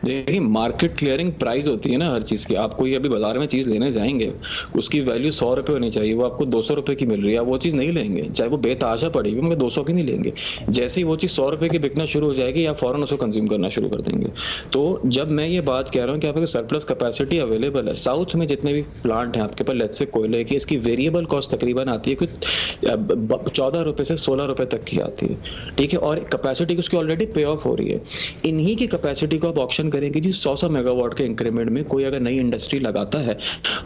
देखिए, मार्केट क्लियरिंग प्राइस होती है ना हर चीज़ की। आप कोई अभी बाजार में चीज़ लेने जाएंगे, उसकी वैल्यू 100 रुपये होनी चाहिए, वो आपको 200 रुपये की मिल रही है, वो चीज़ नहीं लेंगे, चाहे वो बेताशा पड़ी हुई, मगर 200 की नहीं लेंगे। जैसे ही वो चीज़ 100 रुपये की बिकना शुरू हो जाएगी, आप फौरन उसको कंज्यूम करना शुरू कर देंगे। तो जब मैं ये बात कह रहा हूँ कि आपके सरप्लस कैपेसिटी अवेलेबल है, साउथ में जितने भी प्लांट हैं आपके पास, लेट्स से कोयले की, इसकी वेरिएबल कॉस्ट तकरीबन आती है कुछ 14 रुपये से 16 रुपये तक की आती है, ठीक है, और कैपेसिटी उसकी ऑलरेडी पे ऑफ हो रही है। इन्हीं की कैपेसिटी को आप ऑक्शन करेंगे जी 100 मेगावाट के इंक्रीमेंट में। कोई अगर नई इंडस्ट्री लगाता है,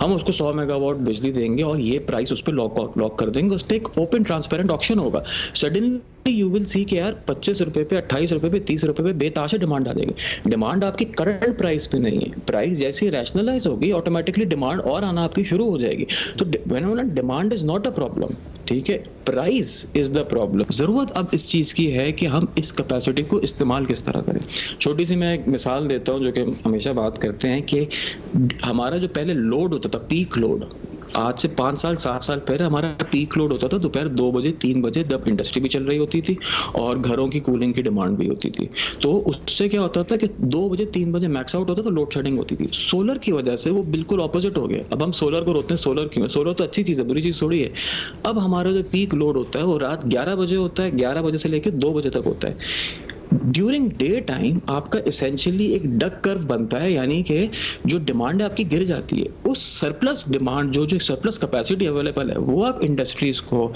हम उसको 100 मेगावाट बिजली देंगे और ये प्राइस उस पर लॉक कर देंगे। उस पर एक ओपन ट्रांसपेरेंट ऑक्शन होगा। सडनली यू विल सी कि यार 25 रुपए पे, 28 रुपए पे, 30 रुपए पे बेताशा डिमांड आ जाएगी। डिमांड आपकी करंट प्राइस पे नहीं है। प्राइस जैसे ही रैशनलाइज होगी, ऑटोमेटिकली डिमांड और आना आपकी शुरू हो जाएगी। तो demand is not a problem, ठीक है, प्राइस इज द प्रॉब्लम। जरूरत अब इस चीज की है कि हम इस कैपेसिटी को इस्तेमाल किस तरह करें। छोटी सी मैं एक मिसाल देता हूं जो कि हमेशा बात करते हैं कि हमारा जो पहले लोड होता था, पीक लोड, आज से 5 साल 7 साल पहले हमारा पीक लोड होता था दोपहर 2 बजे 3 बजे, जब इंडस्ट्री भी चल रही होती थी और घरों की कूलिंग की डिमांड भी होती थी। तो उससे क्या होता था कि 2 बजे 3 बजे मैक्स आउट होता तो लोड शेडिंग होती थी। सोलर की वजह से वो बिल्कुल ऑपोजिट हो गया। अब हम सोलर को रोकते हैं। सोलर क्यों? सोलर तो अच्छी चीज़ है, बुरी चीज़ थोड़ी है। अब हमारा जो पीक लोड होता है वो रात 11 बजे होता है, 11 बजे से लेकर 2 बजे तक होता है। ड्यूरिंग डे टाइम आपका इसेंशियली एक डक कर्व बनता है, यानी कि जो डिमांड है आपकी गिर जाती है। उस सरप्लस डिमांड, जो सरप्लस कैपेसिटी अवेलेबल है, वो आप इंडस्ट्रीज को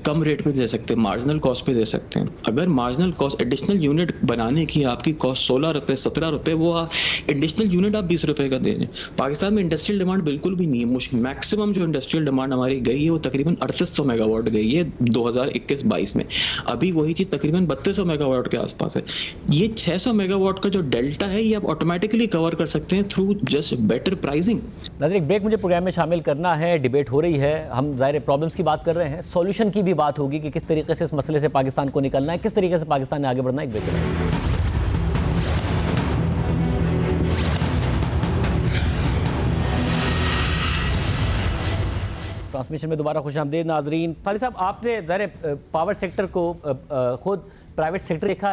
कम रेट पे दे सकते हैं, मार्जिनल कॉस्ट पे दे सकते हैं। अगर मार्जिनल कॉस्ट एडिशनल यूनिट बनाने की आपकी कॉस्ट 16 रुपये 17 रुपये, वो एडिशनल यूनिट आप 20 रुपये का दे दें। पाकिस्तान में इंडस्ट्रियल डिमांड बिल्कुल भी नहीं है। मुश्किल मैक्सिमम जो इंडस्ट्रियल डिमांड हमारी गई है वो तकरीबन 3800 मेगावाट गई है 2021-22 में। अभी वही चीज़ तकरीबन 3200 मेगावाट के आसपास है। ये 600 मेगावाट का जो डेल्टा है ये आप ऑटोमेटिकली कवर कर सकते हैं थ्रू जस्ट बेटर प्राइसिंग। नाज़रीन, एक ब्रेक मुझे प्रोग्राम में शामिल करना है। डिबेट हो रही है, हम ज़ाहिर प्रॉब्लम्स की बात कर रहे हैं, सॉल्यूशन की भी बात होगी कि किस तरीके से इस मसले से पाकिस्तान को निकलना है, किस तरीके से पाकिस्तान ने आगे बढ़ना है। एक ब्रेक ट्रांसमिशन में दोबारा खुशामदीद नाजरीन। फाली साहब, आपने ज़ाहिर पावर सेक्टर को खुद प्राइवेट सेक्टर देखा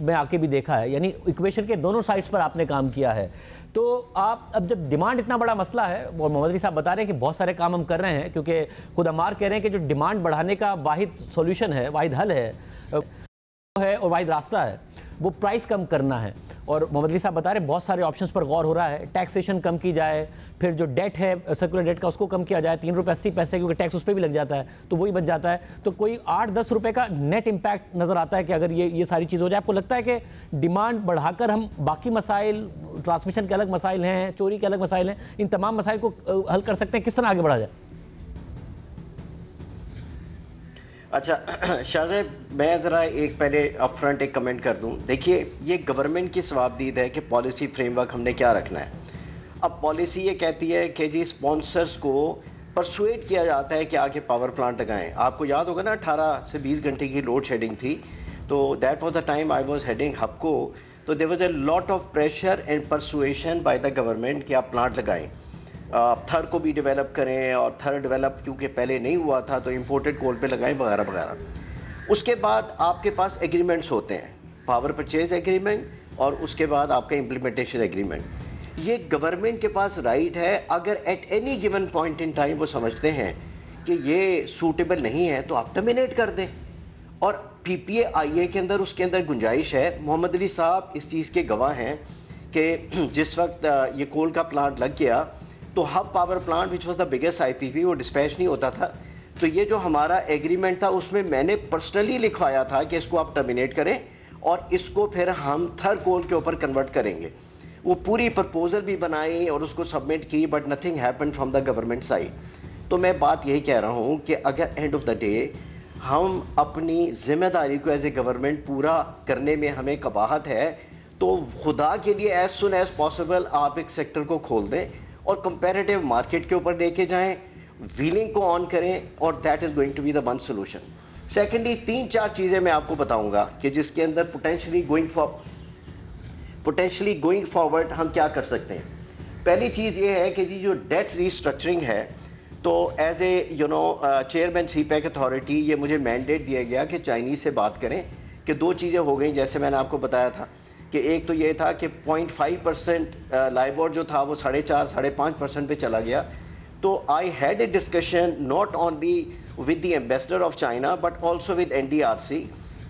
में आके भी देखा है, यानी इक्वेशन के दोनों साइड्स पर आपने काम किया है। तो आप अब जब डिमांड इतना बड़ा मसला है, और मोहम्मद अली साहब बता रहे हैं कि बहुत सारे काम हम कर रहे हैं, क्योंकि खुद अमार कह रहे हैं कि जो डिमांड बढ़ाने का वाहिद सॉल्यूशन है, वाहिद हल है और वाहिद रास्ता है, वो प्राइस कम करना है। और मोहम्मद अली साहब बता रहे हैं बहुत सारे ऑप्शंस पर गौर हो रहा है। टैक्सेशन कम की जाए, फिर जो डेट है सर्कुलर डेट का उसको कम किया जाए, 3 रुपये 80 पैसे, क्योंकि टैक्स उस पर भी लग जाता है तो वही बच जाता है। तो कोई 8-10 रुपये का नेट इम्पैक्ट नज़र आता है कि अगर ये सारी चीज़ हो जाए। आपको लगता है कि डिमांड बढ़ाकर हम बाकी मसाइल, ट्रांसमिशन के अलग मसाइल हैं, चोरी के अलग मसाइल हैं, इन तमाम मसाइल को हल कर सकते हैं? किस तरह आगे बढ़ा जाए? अच्छा शाहज़ेब, मैं ज़रा एक पहले अप फ्रंट एक कमेंट कर दूं। देखिए, ये गवर्नमेंट की सवाबदीद है कि पॉलिसी फ्रेमवर्क हमने क्या रखना है। अब पॉलिसी ये कहती है कि जी स्पॉन्सर्स को परसुएट किया जाता है कि आके पावर प्लांट लगाएं। आपको याद होगा ना, 18 से 20 घंटे की लोड शेडिंग थी, तो that was the time I was heading Hubco. तो there was a lot of pressure and persuasion by the government कि आप प्लांट लगाएं, थर को भी डेवलप करें, और थर डेवलप क्योंकि पहले नहीं हुआ था तो इंपोर्टेड कोल पे लगाएं वगैरह वगैरह। उसके बाद आपके पास एग्रीमेंट्स होते हैं, पावर परचेज एग्रीमेंट और उसके बाद आपका इम्प्लीमेंटेशन एग्रीमेंट। ये गवर्नमेंट के पास राइट है, अगर at any given point in time वो समझते हैं कि ये सूटेबल नहीं है तो आप टर्मिनेट कर दें। और PPA-IA के अंदर उसके अंदर गुंजाइश है। मोहम्मद अली साहब इस चीज़ के गवाह हैं कि जिस वक्त ये कोल का प्लांट लग गया तो hub power plant which was the biggest IPP वो डिस्पैच नहीं होता था। तो ये जो हमारा एग्रीमेंट था उसमें मैंने पर्सनली लिखवाया था कि इसको आप टर्मिनेट करें और इसको फिर हम थर्ड कोल के ऊपर कन्वर्ट करेंगे। वो पूरी प्रपोजल भी बनाई और उसको सबमिट की, but nothing happen from the government side. तो मैं बात यही कह रहा हूँ कि अगर एंड ऑफ द डे हम अपनी जिम्मेदारी को एज ए गवर्नमेंट पूरा करने में हमें कबाहत है तो खुदा के लिए एज सुन एज पॉसिबल आप एक सेक्टर को खोल दें और कंपैरेटिव मार्केट के ऊपर लेके जाएं, व्हीलिंग को ऑन करें और that is going to be the one solution. Secondly 3-4 चीज़ें मैं आपको बताऊंगा कि जिसके अंदर पोटेंशली गोइंग फॉरवर्ड हम क्या कर सकते हैं। पहली चीज़ ये है कि जी जो डेट रीस्ट्रक्चरिंग है, तो as a chairman CPEC authority ये मुझे मैंडेट दिया गया कि चाइनीज़ से बात करें कि 2 चीज़ें हो गई। जैसे मैंने आपको बताया था कि एक तो ये था कि 0.5% लाइबोर जो था वो 4.5% पे चला गया। तो I had a discussion not only with the ambassador of China but also with NDRC,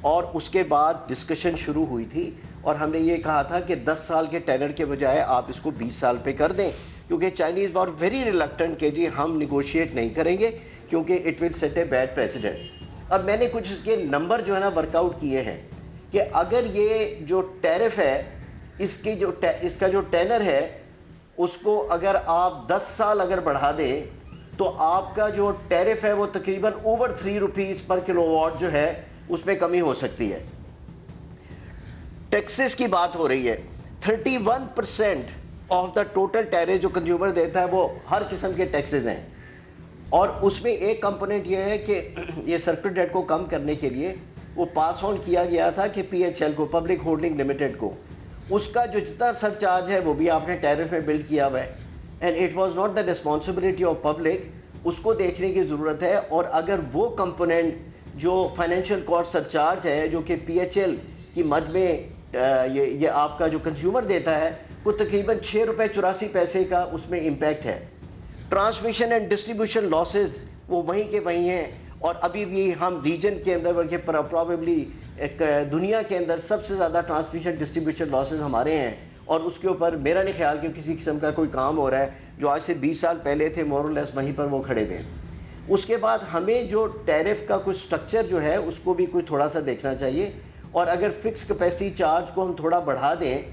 और उसके बाद डिस्कशन शुरू हुई थी और हमने ये कहा था कि 10 साल के टेनर के बजाय आप इसको 20 साल पे कर दें, क्योंकि चाइनीज़ वर वेरी रिलक्टेंट कि जी हम निगोशिएट नहीं करेंगे क्योंकि it will set a bad president. अब मैंने कुछ इसके नंबर जो है ना वर्कआउट किए हैं कि अगर ये जो टैरिफ है इसका जो टेनर है उसको अगर आप 10 साल अगर बढ़ा दें तो आपका जो टैरिफ है वो तकरीबन ओवर 3 रुपीज़ पर किलोवाट जो है उसमें कमी हो सकती है। टैक्सेस की बात हो रही है, 31% ऑफ द टोटल टैरिफ जो कंज्यूमर देता है वो हर किस्म के टैक्सेस हैं। और उसमें एक कंपोनेंट ये है कि ये सर्कुलर डेट को कम करने के लिए वो पास ऑन किया गया था कि PHL को, पब्लिक होल्डिंग लिमिटेड को, उसका जो जितना सरचार्ज है वो भी आपने टैरिफ में बिल्ड किया हुआ है and it was not the responsibility of public. उसको देखने की ज़रूरत है। और अगर वो कंपोनेंट जो फाइनेंशियल कॉस्ट सरचार्ज है जो कि PHL की मद में ये आपका जो कंज्यूमर देता है वो तकरीबन 6 रुपये 84 पैसे का उसमें इम्पैक्ट है। ट्रांसमिशन एंड डिस्ट्रीब्यूशन लॉसेस वो वहीं के वहीं हैं और अभी भी हम रीजन के अंदर बल्कि प्रॉबेबली दुनिया के अंदर सबसे ज़्यादा ट्रांसमिशन डिस्ट्रीब्यूशन लॉसेस हमारे हैं और उसके ऊपर मेरा नहीं ख्याल कि किसी किस्म का कोई काम हो रहा है। जो आज से 20 साल पहले थे मोर और लेस वहीं पर वो खड़े थे। उसके बाद हमें जो टैरिफ का कुछ स्ट्रक्चर जो है उसको भी कोई थोड़ा सा देखना चाहिए और अगर फिक्स कैपेसिटी चार्ज को हम थोड़ा बढ़ा दें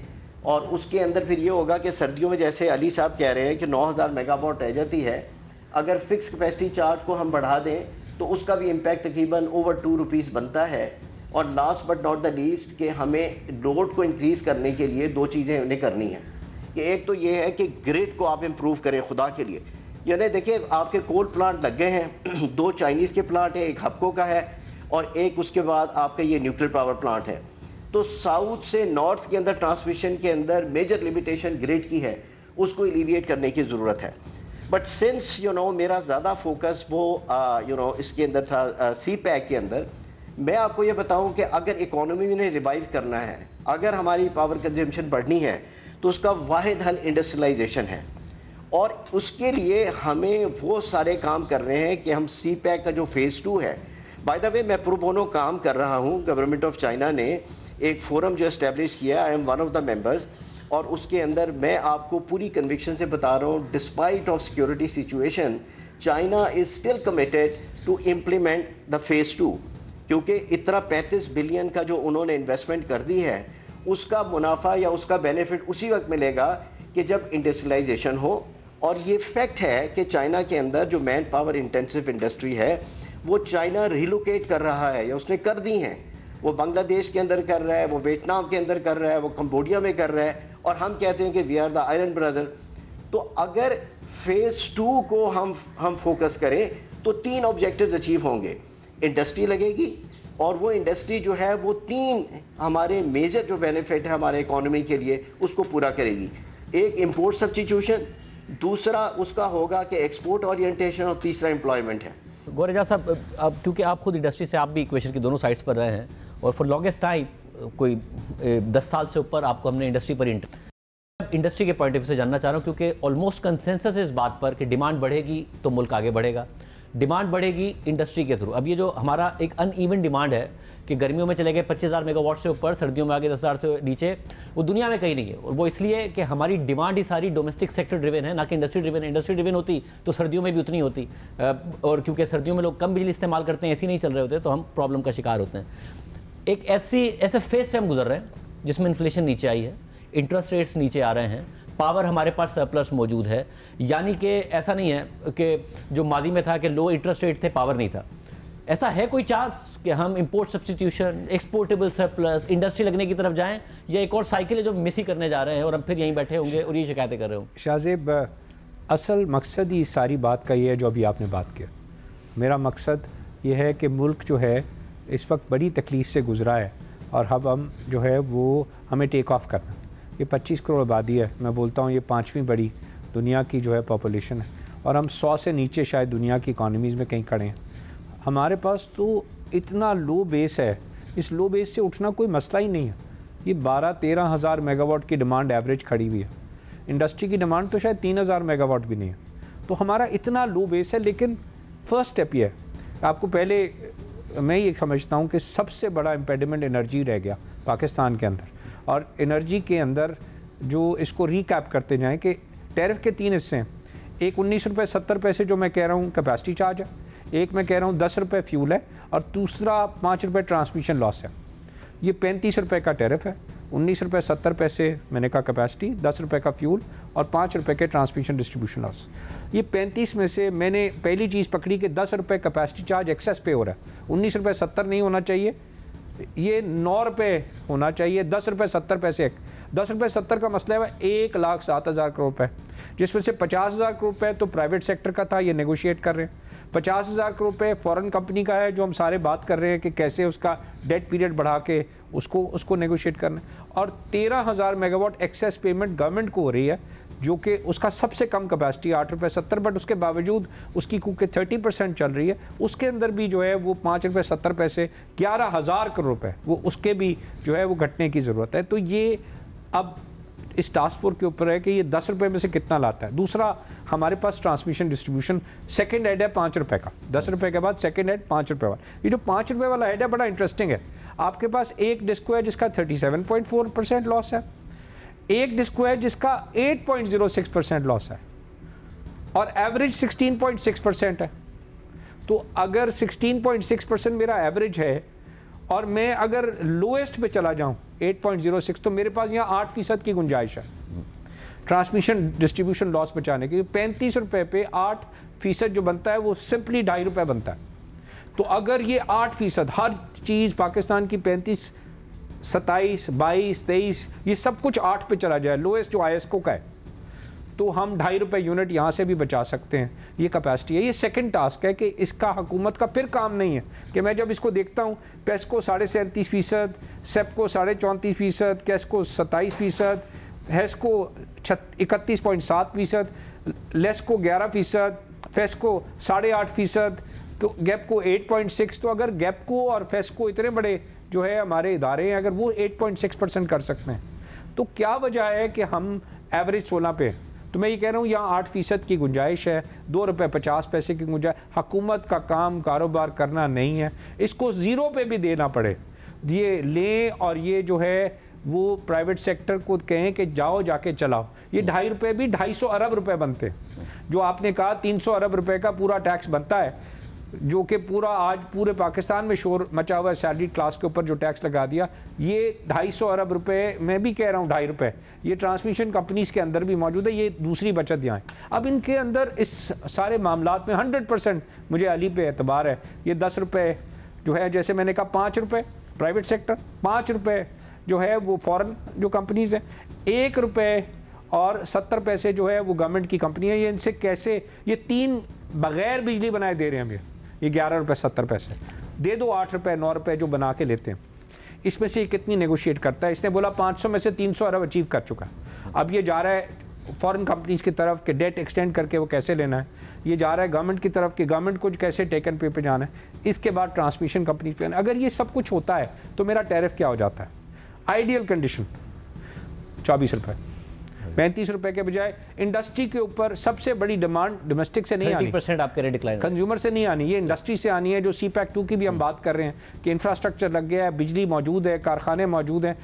और उसके अंदर फिर ये होगा कि सर्दियों में जैसे अली साहब कह रहे हैं कि 9000 मेगावाट रह जाती है, अगर फिक्स कैपेसिटी चार्ज को हम बढ़ा दें तो उसका भी इम्पैक्ट तकरीबन ओवर 2 रुपीज़ बनता है। और last but not the least कि हमें लोड को इंक्रीज़ करने के लिए 2 चीज़ें उन्हें करनी हैं कि एक तो ये है कि ग्रिड को आप इम्प्रूव करें खुदा के लिए। यानी देखिए आपके कोल प्लांट लग गए हैं, 2 चाइनीज़ के प्लांट है, एक हपको का है और एक उसके बाद आपका ये न्यूक्लियर पावर प्लांट है। तो साउथ से नॉर्थ के अंदर ट्रांसमिशन के अंदर मेजर लिमिटेशन ग्रिड की है, उसको एलिविएट करने की ज़रूरत है। बट सिंस मेरा ज़्यादा फोकस वो इसके अंदर था CPEC के अंदर, मैं आपको ये बताऊं कि अगर इकोनॉमी में रिवाइव करना है, अगर हमारी पावर कंजम्पशन बढ़नी है तो उसका वाहिद हल इंडस्ट्रियलाइजेशन है और उसके लिए हमें वो सारे काम कर रहे हैं कि हम CPEC का जो फेज़ 2 है, बाय द वे मैं प्रो बोनो काम कर रहा हूँ। गवर्नमेंट ऑफ चाइना ने एक फोरम जो इस्टेब्लिश किया, I am one of the members, और उसके अंदर मैं आपको पूरी कन्विक्शन से बता रहा हूँ, despite of security situation China is still committed to implement the phase 2, क्योंकि इतना 35 बिलियन का जो उन्होंने इन्वेस्टमेंट कर दी है उसका मुनाफा या उसका बेनिफिट उसी वक्त मिलेगा कि जब इंडस्ट्रियलाइजेशन हो। और ये फैक्ट है कि चाइना के अंदर जो मैन पावर इंटेंसिव इंडस्ट्री है वो चाइना रिलोकेट कर रहा है या उसने कर दी हैं। वो बांग्लादेश के अंदर कर रहा है, वो वियतनाम के अंदर कर रहा है, वो कंबोडिया में कर रहा है और हम कहते हैं कि we are the iron brother. तो अगर फेज़ 2 को हम फोकस करें तो 3 ऑब्जेक्टिव्स अचीव होंगे। इंडस्ट्री लगेगी और वो इंडस्ट्री जो है वो 3 हमारे मेजर जो बेनिफिट है हमारे इकोनॉमी के लिए उसको पूरा करेगी। एक इंपोर्ट सब्स्टिट्यूशन, दूसरा उसका होगा कि एक्सपोर्ट ओरिएंटेशन और तीसरा एम्प्लॉयमेंट है। गौर एजाज साहब, अब क्योंकि आप खुद इंडस्ट्री से, आप भी इक्वेशन की दोनों साइड्स पर रहे हैं और फॉर लॉन्गेस्ट टाइम कोई 10 साल से ऊपर आपको हमने इंडस्ट्री पर इंडस्ट्री के पॉइंट ऑफ व्यू से जानना चाह रहा हूँ, क्योंकि ऑलमोस्ट कंसेंसस इस बात पर कि डिमांड बढ़ेगी तो मुल्क आगे बढ़ेगा, डिमांड बढ़ेगी इंडस्ट्री के थ्रू। अब ये जो हमारा एक अनइवन डिमांड है कि गर्मियों में चले गए 25,000 मेगावाट से ऊपर, सर्दियों में आगे 10,000 से नीचे, वो दुनिया में कहीं नहीं है। और वो इसलिए कि हमारी डिमांड ही सारी डोमेस्टिक सेक्टर ड्रिवन है, ना कि इंडस्ट्री ड्रिवन है। इंडस्ट्री ड्रिवन होती तो सर्दियों में भी उतनी होती, और क्योंकि सर्दियों में लोग कम बिजली इस्तेमाल करते हैं, ऐसी नहीं चल रहे होते, तो हम प्रॉब्लम का शिकार होते हैं। एक ऐसे फेज से हम गुजर रहे हैं जिसमें इन्फ्लेशन नीचे आई है, इंटरेस्ट रेट्स नीचे आ रहे हैं, पावर हमारे पास सरप्लस मौजूद है। यानी कि ऐसा नहीं है कि जो माजी में था कि लो इंटरेस्ट रेट थे, पावर नहीं था। ऐसा है कोई चांस कि हम import substitution, exportable surplus, industry लगने की तरफ जाएं, या एक और साइकिल है जो मिस ही करने जा रहे हैं और हम फिर यहीं बैठे होंगे और ये शिकायतें कर रहे होंगे? शाहजेब, असल मकसद ही सारी बात का ये है जो अभी आपने बात किया। मेरा मकसद ये है कि मुल्क जो है इस वक्त बड़ी तकलीफ़ से गुजरा है, और अब हम जो है वो हमें टेक ऑफ करना। ये 25 करोड़ आबादी है, मैं बोलता हूँ ये 5वीं बड़ी दुनिया की जो है पॉपुलेशन है, और हम 100 से नीचे शायद दुनिया की इकॉनमीज़ में कहीं खड़े हैं। हमारे पास तो इतना लो बेस है, इस लो बेस से उठना कोई मसला ही नहीं है। ये 12-13 हज़ार मेगावाट की डिमांड एवरेज खड़ी हुई है, इंडस्ट्री की डिमांड तो शायद 3,000 मेगावाट भी नहीं है। तो हमारा इतना लो बेस है, लेकिन फर्स्ट स्टेप ये है, आपको पहले मैं ये समझता हूँ कि सबसे बड़ा इम्पेडिमेंट एनर्जी रह गया पाकिस्तान के अंदर। और एनर्जी के अंदर जो इसको रिकैप करते जाएं कि टैरिफ के 3 हिस्से हैं। एक 19 रुपये 70 पैसे जो मैं कह रहा हूँ कैपेसिटी चार्ज है, एक मैं कह रहा हूँ 10 रुपये फ्यूल है, और दूसरा 5 रुपये ट्रांसमिशन लॉस है। ये 35 रुपये का टैरिफ है, 19 रुपये 70 पैसे मैंने कहा कैपेसिटी, 10 रुपये का फ्यूल और 5 रुपये के ट्रांसमिशन डिस्ट्रीब्यूशन लॉस। ये 35 में से मैंने पहली चीज़ पकड़ी कि 10 रुपये कैपेसिटी चार्ज एक्सेस पे हो रहा है। 19 रुपये 70 नहीं होना चाहिए, ये 9 रुपये होना चाहिए, 10 रुपये 70 पैसे। 10 रुपये 70 का मसला है 1,07,000 करोड़ रुपये, जिसमें से 50,000 करोड़ रुपये तो प्राइवेट सेक्टर का था, ये नेगोशिएट कर रहे हैं। 50,000 करोड़ रुपये फॉरेन कंपनी का है, जो हम सारे बात कर रहे हैं कि कैसे उसका डेट पीरियड बढ़ा के उसको नेगोशिएट करना है। और 13,000 मेगावाट एक्सेस पेमेंट गवर्नमेंट को हो रही है, जो कि उसका सबसे कम कैपेसिटी 8 रुपये 70, बट उसके बावजूद उसकी क्योंकि 30% चल रही है, उसके अंदर भी जो है वो 5 रुपये 70 पैसे 11,000 करोड़ रुपये वो उसके भी जो है वो घटने की ज़रूरत है। तो ये अब इस टास्क फोर्स के ऊपर है कि ये 10 रुपये में से कितना लाता है। दूसरा, हमारे पास ट्रांसमिशन डिस्ट्रीब्यूशन सेकंड हेड है 5 रुपये का, 10 रुपये के बाद सेकंड हेड 5 रुपये वाला। ये जो 5 रुपये वाला हेड है बड़ा इंटरेस्टिंग है। आपके पास एक डिस्को है जिसका 37.4% लॉस है, एक डिस्को है जिसका 8.06% लॉस है, और एवरेज 16.6% है। तो अगर 16.6% मेरा एवरेज है और मैं अगर लोएस्ट पे चला जाऊं 8.06, तो मेरे पास यहाँ 8% की गुंजाइश है ट्रांसमिशन डिस्ट्रीब्यूशन लॉस बचाने की। 35 रुपये पे 8% जो बनता है वो सिंपली 2.5 रुपये बनता है। तो अगर ये 8% हर चीज़ पाकिस्तान की 35, 27, 22, 23 ये सब कुछ 8 पे चला जाए, लोएस्ट जो ISCO का है, तो हम 2.5 रुपये यूनिट यहाँ से भी बचा सकते हैं। ये कैपेसिटी है। ये सेकंड टास्क है कि इसका हुकूमत का फिर काम नहीं है कि मैं जब इसको देखता हूँ, पेस्को 37.5%, सेप्को 34.5%, कैस्को 27%, हेस्को 31.7%, लेस्को 11%, फेस्को 8.5%, तो गैपको 8.6। तो अगर गैपको और फेस्को इतने बड़े जो है हमारे इदारे हैं, अगर वो 8.6% कर सकते हैं, तो क्या वजह है कि हम एवरेज 16 पे। तो मैं ये कह रहा हूँ यहाँ 8% की गुंजाइश है, 2 रुपये 50 पैसे की गुंजाइश। हुकूमत का काम कारोबार करना नहीं है, इसको ज़ीरो पे भी देना पड़े ये लें, और ये जो है वो प्राइवेट सेक्टर को कहें कि जाओ जाके चलाओ। ये 2.5 रुपये भी 250 अरब रुपए बनते हैं। जो आपने कहा 300 अरब रुपए का पूरा टैक्स बनता है, जो कि पूरा आज पूरे पाकिस्तान में शोर मचा हुआ है सैलरी क्लास के ऊपर जो टैक्स लगा दिया। ये 250 अरब रुपए, मैं भी कह रहा हूँ 2.5 रुपये, ये ट्रांसमिशन कंपनीज़ के अंदर भी मौजूद है। ये दूसरी बचत यहाँ है। अब इनके अंदर इस सारे मामलात में 100% मुझे अली पे एतबार है। ये 10 रुपये जो है, जैसे मैंने कहा 5 रुपये प्राइवेट सेक्टर, 5 रुपये जो है वो फॉरेन जो कंपनीज़ हैं, 1 रुपये और 70 पैसे जो है वो गवर्नमेंट की कंपनी है। ये इनसे कैसे ये 3 बग़ैर बिजली बनाए दे रहे हैं। ये 11 रुपये 70 पैसे दे दो, 8 रुपये 9 रुपये जो बना के लेते हैं। इसमें से ये कितनी नेगोशिएट करता है? इसने बोला 500 में से 300 अरब अचीव कर चुका है। अब ये जा रहा है फॉरेन कंपनीज़ की तरफ कि डेट एक्सटेंड करके वो कैसे लेना है। ये जा रहा है गवर्नमेंट की तरफ कि गवर्नमेंट को कैसे टेकन पे जाना है। इसके बाद ट्रांसमिशन कंपनीज पे। अगर ये सब कुछ होता है तो मेरा टैरिफ क्या हो जाता है? आइडियल कंडीशन 24 रुपये, 35 रुपए के बजाय। इंडस्ट्री के ऊपर सबसे बड़ी डिमांड डोमेस्टिक से नहीं आनी, 30% आपके रेट डिक्लाइन, कंज्यूमर से नहीं आनी, ये इंडस्ट्री से आनी है। जो CPEC 2 की भी हम बात कर रहे हैं कि इंफ्रास्ट्रक्चर लग गया है, बिजली मौजूद है, कारखाने मौजूद हैं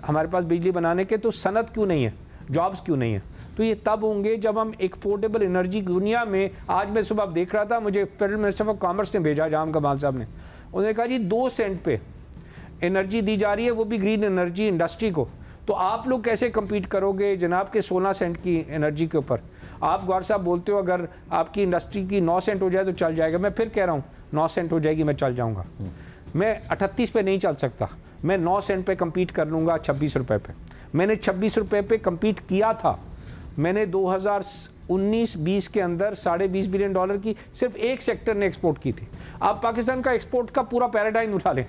हमारे पास बिजली बनाने के, तो सनत क्यों नहीं है, जॉब्स क्यों नहीं है? तो ये तब होंगे जब हम एक अफोर्डेबल एनर्जी दुनिया में। आज मैं सुबह देख रहा था, मुझे फेडरल मिनिस्टर ऑफ कॉमर्स ने भेजा, जाम कमाल साहब ने, उन्होंने कहा जी 2 सेंट पे एनर्जी दी जा रही है, वो भी ग्रीन एनर्जी इंडस्ट्री को, तो आप लोग कैसे कम्पीट करोगे जनाब के 16 सेंट की एनर्जी के ऊपर? आप गौर साहब बोलते हो अगर आपकी इंडस्ट्री की 9 सेंट हो जाए तो चल जाएगा, मैं फिर कह रहा हूँ 9 सेंट हो जाएगी मैं चल जाऊँगा, मैं 38 पे नहीं चल सकता, मैं 9 सेंट पे कम्पीट कर लूँगा 26 रुपये पे। मैंने 26 रुपये पे कम्पीट किया था, मैंने 2019-20 के अंदर $20.5 बिलियन की सिर्फ एक सेक्टर ने एक्सपोर्ट की थी। आप पाकिस्तान का एक्सपोर्ट का पूरा पैराडाइम उठा लें,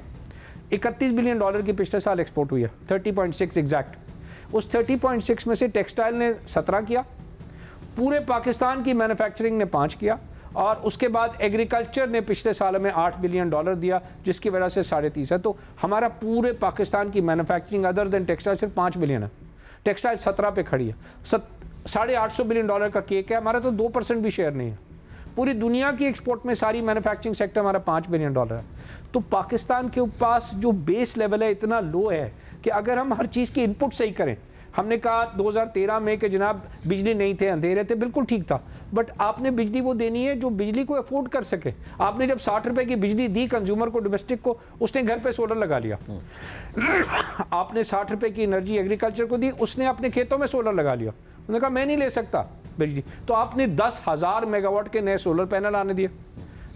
$31 बिलियन की पिछले साल एक्सपोर्ट हुई है, 30.6 एग्जैक्ट। उस 30.6 में से टेक्सटाइल ने 17 किया, पूरे पाकिस्तान की मैन्युफैक्चरिंग ने 5 किया, और उसके बाद एग्रीकल्चर ने पिछले साल में $8 बिलियन दिया, जिसकी वजह से 30.5 है। तो हमारा पूरे पाकिस्तान की मैन्युफैक्चरिंग अदर देन टेक्सटाइल सिर्फ 5 बिलियन है, टेक्सटाइल 17 पे खड़ी है। $850 बिलियन का केक है हमारा, तो 2% भी शेयर नहीं है। पूरी दुनिया की एक्सपोर्ट में सारी मैन्युफैक्चरिंग सेक्टर हमारा $5 बिलियन है। तो पाकिस्तान के पास जो बेस लेवल है इतना लो है कि अगर हम हर चीज़ की इनपुट सही करें, हमने कहा 2013 में कि जनाब बिजली नहीं थे, अंधेरे थे, बिल्कुल ठीक था, बट आपने बिजली वो देनी है जो बिजली को अफोर्ड कर सके। आपने जब 60 रुपए की बिजली दी कंज्यूमर को, डोमेस्टिक को, उसने घर पे सोलर लगा लिया। आपने 60 रुपए की एनर्जी एग्रीकल्चर को दी, उसने अपने खेतों में सोलर लगा लिया। उन्होंने कहा मैं नहीं ले सकता बिजली, तो आपने 10,000 मेगावाट के नए सोलर पैनल आने दिए,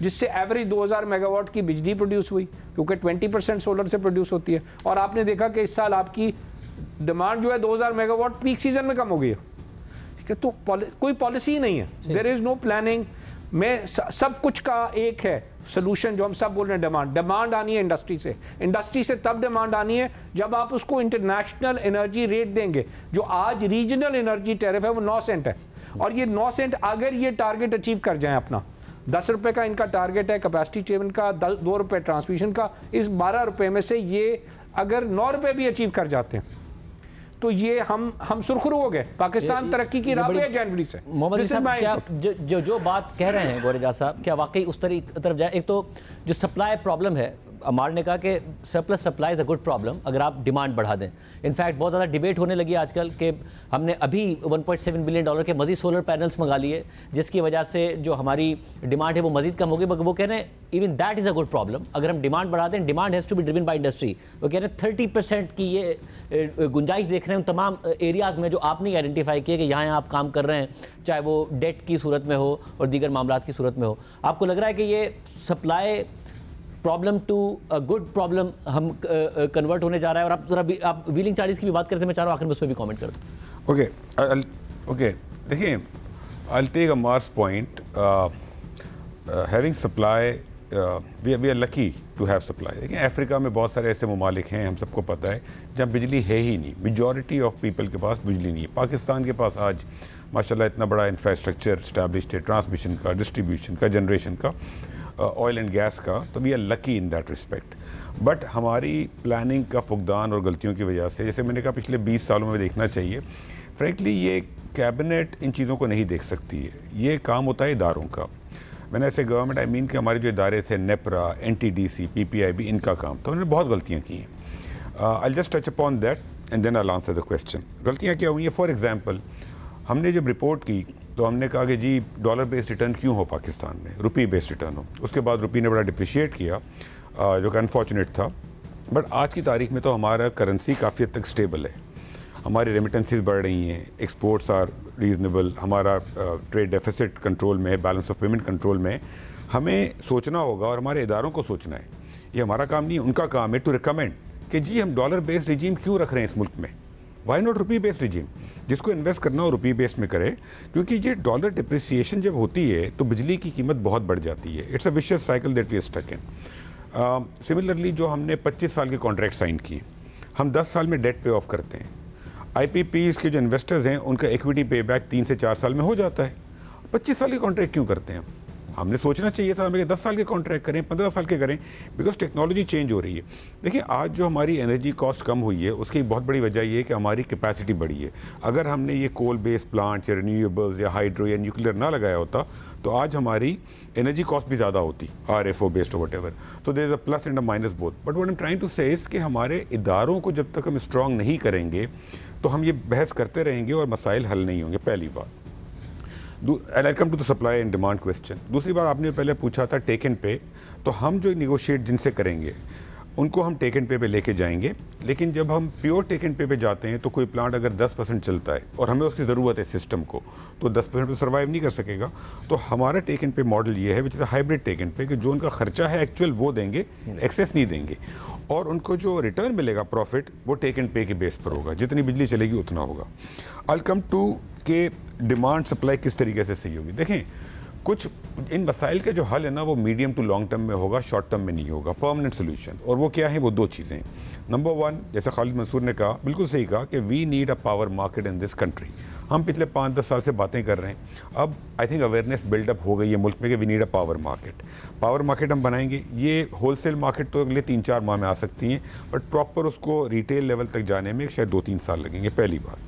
जिससे एवरेज 2000 मेगावाट की बिजली प्रोड्यूस हुई, क्योंकि 20% सोलर से प्रोड्यूस होती है। और आपने देखा कि इस साल आपकी डिमांड जो है 2000 मेगावाट पीक सीजन में कम हो गई है। ठीक है, तो कोई पॉलिसी नहीं है, देयर इज नो प्लानिंग। में सब कुछ का एक है सोल्यूशन जो हम सब बोल रहे हैं, डिमांड आनी है इंडस्ट्री से तब डिमांड आनी है जब आप उसको इंटरनेशनल एनर्जी रेट देंगे। जो आज रीजनल एनर्जी टैरिफ है वो 9 सेंट है, और ये 9 सेंट अगर ये टारगेट अचीव कर जाएं, अपना 10 रुपए का इनका टारगेट है कैपेसिटी चेवन का, 2 रुपए ट्रांसमिशन का, इस 12 रुपए में से ये अगर 9 रुपए भी अचीव कर जाते हैं तो ये हम सुरखरू हो गए। पाकिस्तान तरक्की की राह पे है जनवरी से। मोहम्मद साहब, क्या जो बात कह रहे हैं गोरेजा साहब, क्या वाकई उस तरफ जाए? एक तो जो सप्लाई प्रॉब्लम है, अमार ने कहा कि surplus supply is a good problem अगर आप डिमांड बढ़ा दें। इनफैक्ट बहुत ज़्यादा डिबेट होने लगी आजकल कि हमने अभी $1.7 बिलियन के मज़ीद सोलर पैनल्स मंगा लिए, जिसकी वजह से जो हमारी डिमांड है वो मज़ीद कम हो गई। वो कह रहे हैं even that is a good problem, अगर हम डिमांड बढ़ा दें, demand has to be driven by industry. वो कह रहे हैं 30% की ये गुंजाइश देख रहे हैं उन तमाम एरियाज़ में जो आपने आइडेंटिफाई किए कि यहाँ आप काम कर रहे हैं, चाहे वो डेट की सूरत में हो और दीगर मामलात की सूरत में हो। आपको लग रहा है कि ये supply problem to good problem हम कन्वर्ट होने जा रहा है? और आप जरा आप व्हीलिंग चार्जेस की भी बात करते हैं, मैं चाह रहा हूँ आखिर में उस पर भी कमेंट कर दूँ। ओके देखिए, I'll take Ammar's point. Having supply, we are lucky to have supply. देखिए अफ्रीका में बहुत सारे ऐसे ममालिक हैं, हम सबको पता है, जहाँ बिजली है ही नहीं, मेजॉरिटी ऑफ पीपल के पास बिजली नहीं है। पाकिस्तान के पास आज माशाल्लाह इतना बड़ा इंफ्रास्ट्रक्चर स्टैब्लिश्ड है, ट्रांसमिशन का, डिस्ट्रीब्यूशन का, जनरेशन का, ऑयल एंड गैस का, तो we are lucky in that respect. But हमारी प्लानिंग का फुकदान और गलतियों की वजह से, जैसे मैंने कहा पिछले 20 सालों में देखना चाहिए, फ्रेंकली ये कैबिनेट इन चीज़ों को नहीं देख सकती है, ये काम होता है इदारों का। मैंने ऐसे गवर्नमेंट आई मीन कि हमारे जो इदारे थे, नेपरा, NTDC, PPIB, इनका काम था, उन्होंने बहुत गलतियाँ की हैं। I just touch upon that and then I answer the question. गलतियाँ क्या हुई हैं? फॉर एग्जाम्पल, हमने जब रिपोर्ट की तो हमने कहा कि जी डॉलर बेस्ड रिटर्न क्यों हो पाकिस्तान में, रुपी बेस्ड रिटर्न हो। उसके बाद रुपी ने बड़ा डिप्रिशिएट किया, जो कि अनफॉर्चुनेट था। बट आज की तारीख में तो हमारा करेंसी काफ़ी हद तक स्टेबल है, हमारी रेमिटेंसीज बढ़ रही हैं, एक्सपोर्ट्स आर रीजनेबल, हमारा ट्रेड डेफिसिट कंट्रोल में है, बैलेंस ऑफ पेमेंट कंट्रोल में है। हमें सोचना होगा और हमारे इदारों को सोचना है, ये हमारा काम नहीं, उनका काम है टू रिकमेंड कि जी हम डॉलर बेस्ड रिजीम क्यों रख रहे हैं इस मुल्क में, why not rupee based regime. जिसको इन्वेस्ट करना हो रुपी बेस्ड में करे, क्योंकि ये डॉलर डिप्रिसिएशन जब होती है तो बिजली की कीमत बहुत बढ़ जाती है। It's a vicious cycle that we are stuck in. Similarly जो हमने 25 साल के कॉन्ट्रैक्ट साइन किए, हम 10 साल में डेट पे ऑफ करते हैं। IPPs के जो इन्वेस्टर्स हैं उनका इक्विटी पे बैक 3 से 4 साल में हो जाता है। 25 साल के कॉन्ट्रैक्ट क्यों करते हैं? हमने सोचना चाहिए था हमें 10 साल के कॉन्ट्रैक्ट करें, 15 साल के करें, बिकॉज टेक्नोलॉजी चेंज हो रही है। देखिए आज जो हमारी एनर्जी कॉस्ट कम हुई है उसकी बहुत बड़ी वजह ये है कि हमारी कैपेसिटी बढ़ी है। अगर हमने ये कोल बेस्ड प्लांट या रिन्यूएबल्स या हाइड्रो या न्यूक्लियर ना लगाया होता तो आज हमारी एनर्जी कॉस्ट भी ज़्यादा होती, RFO बेस्ड और व्हाटएवर। तो there is a plus and a minus both, but what I am trying to say is कि हमारे इदारों को जब तक हम स्ट्रांग नहीं करेंगे तो हम ये बहस करते रहेंगे और मसाइल हल नहीं होंगे, पहली बात। And I come to the supply and demand question. दूसरी बात आपने पहले पूछा था टेक एंड पे, तो हम जो निगोशिएट जिनसे करेंगे उनको हम टेक एंड पे लेके जाएंगे, लेकिन जब हम प्योर टेक एंड पे जाते हैं तो कोई प्लांट अगर 10% चलता है और हमें उसकी ज़रूरत है सिस्टम को, तो 10% तो सर्वाइव नहीं कर सकेगा। तो हमारा टेक एंड पे मॉडल ये है which is hybrid take and pay, कि जो उनका खर्चा है एक्चुअल वो देंगे, एक्सेस नहीं देंगे, और उनको जो रिटर्न मिलेगा प्रॉफिट वो टेक एंड पे के बेस पर होगा, जितनी बिजली चलेगी उतना होगा। आई कम टू के डिमांड सप्लाई किस तरीके से सही होगी। देखें कुछ इन मसाइल के जो हल है ना वो मीडियम टू लॉन्ग टर्म में होगा, शॉर्ट टर्म में नहीं होगा, परमानेंट सोल्यूशन। और वो क्या है, वो दो चीज़ें। नंबर वन, जैसे खालिद मंसूर ने कहा, बिल्कुल सही कहा कि we need a power market in this country. हम पिछले 5-10 साल से बातें कर रहे हैं, अब आई थिंक अवेयरनेस बिल्डअप हो गई है मुल्क में कि we need a power market. Power market हम बनाएंगे, ये होलसेल मार्केट तो अगले 3-4 माह में आ सकती हैं, बट प्रॉपर उसको रिटेल लेवल तक जाने में शायद 2-3 साल लगेंगे, पहली बात।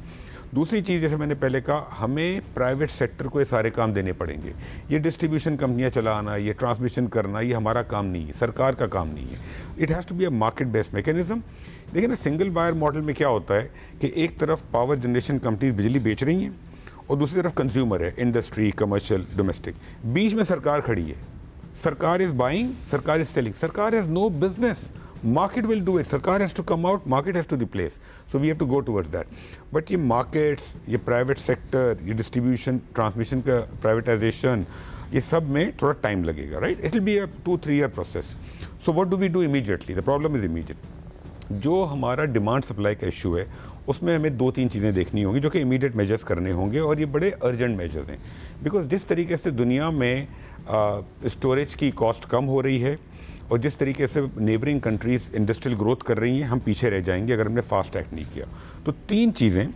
दूसरी चीज़, जैसे मैंने पहले कहा, हमें प्राइवेट सेक्टर को ये सारे काम देने पड़ेंगे। ये डिस्ट्रीब्यूशन कंपनियां चलाना, ये ट्रांसमिशन करना, ये हमारा काम नहीं है, सरकार का काम नहीं है। It has to be a market based mechanism. देखिए ना, सिंगल बायर मॉडल में क्या होता है कि एक तरफ पावर जनरेशन कंपनीज बिजली बेच रही हैं और दूसरी तरफ कंज्यूमर है, इंडस्ट्री, कमर्शियल, डोमेस्टिक, बीच में सरकार खड़ी है। सरकार इज बाइंग, सरकार इज सेलिंग, सरकार has no business, market will do it, सरकार has to come out, market has to replace, so we have to go towards that. but ये markets, ये private sector, ये distribution, transmission का privatization, ये सब में थोड़ा टाइम लगेगा, right? it will be a 2-3 year process. so what do we do immediately? the problem is immediate. जो हमारा डिमांड सप्लाई का इशू है उसमें हमें 2-3 चीज़ें देखनी होंगी जो कि इमीडिएट मेजर्स करने होंगे, और ये बड़े अर्जेंट मेजर्स हैं। बिकॉज जिस तरीके से दुनिया में स्टोरेज की कॉस्ट कम हो रही है और जिस तरीके से नेबरिंग कंट्रीज़ इंडस्ट्रियल ग्रोथ कर रही हैं, हम पीछे रह जाएंगे अगर हमने फास्ट एक्ट नहीं किया। तो 3 चीज़ें,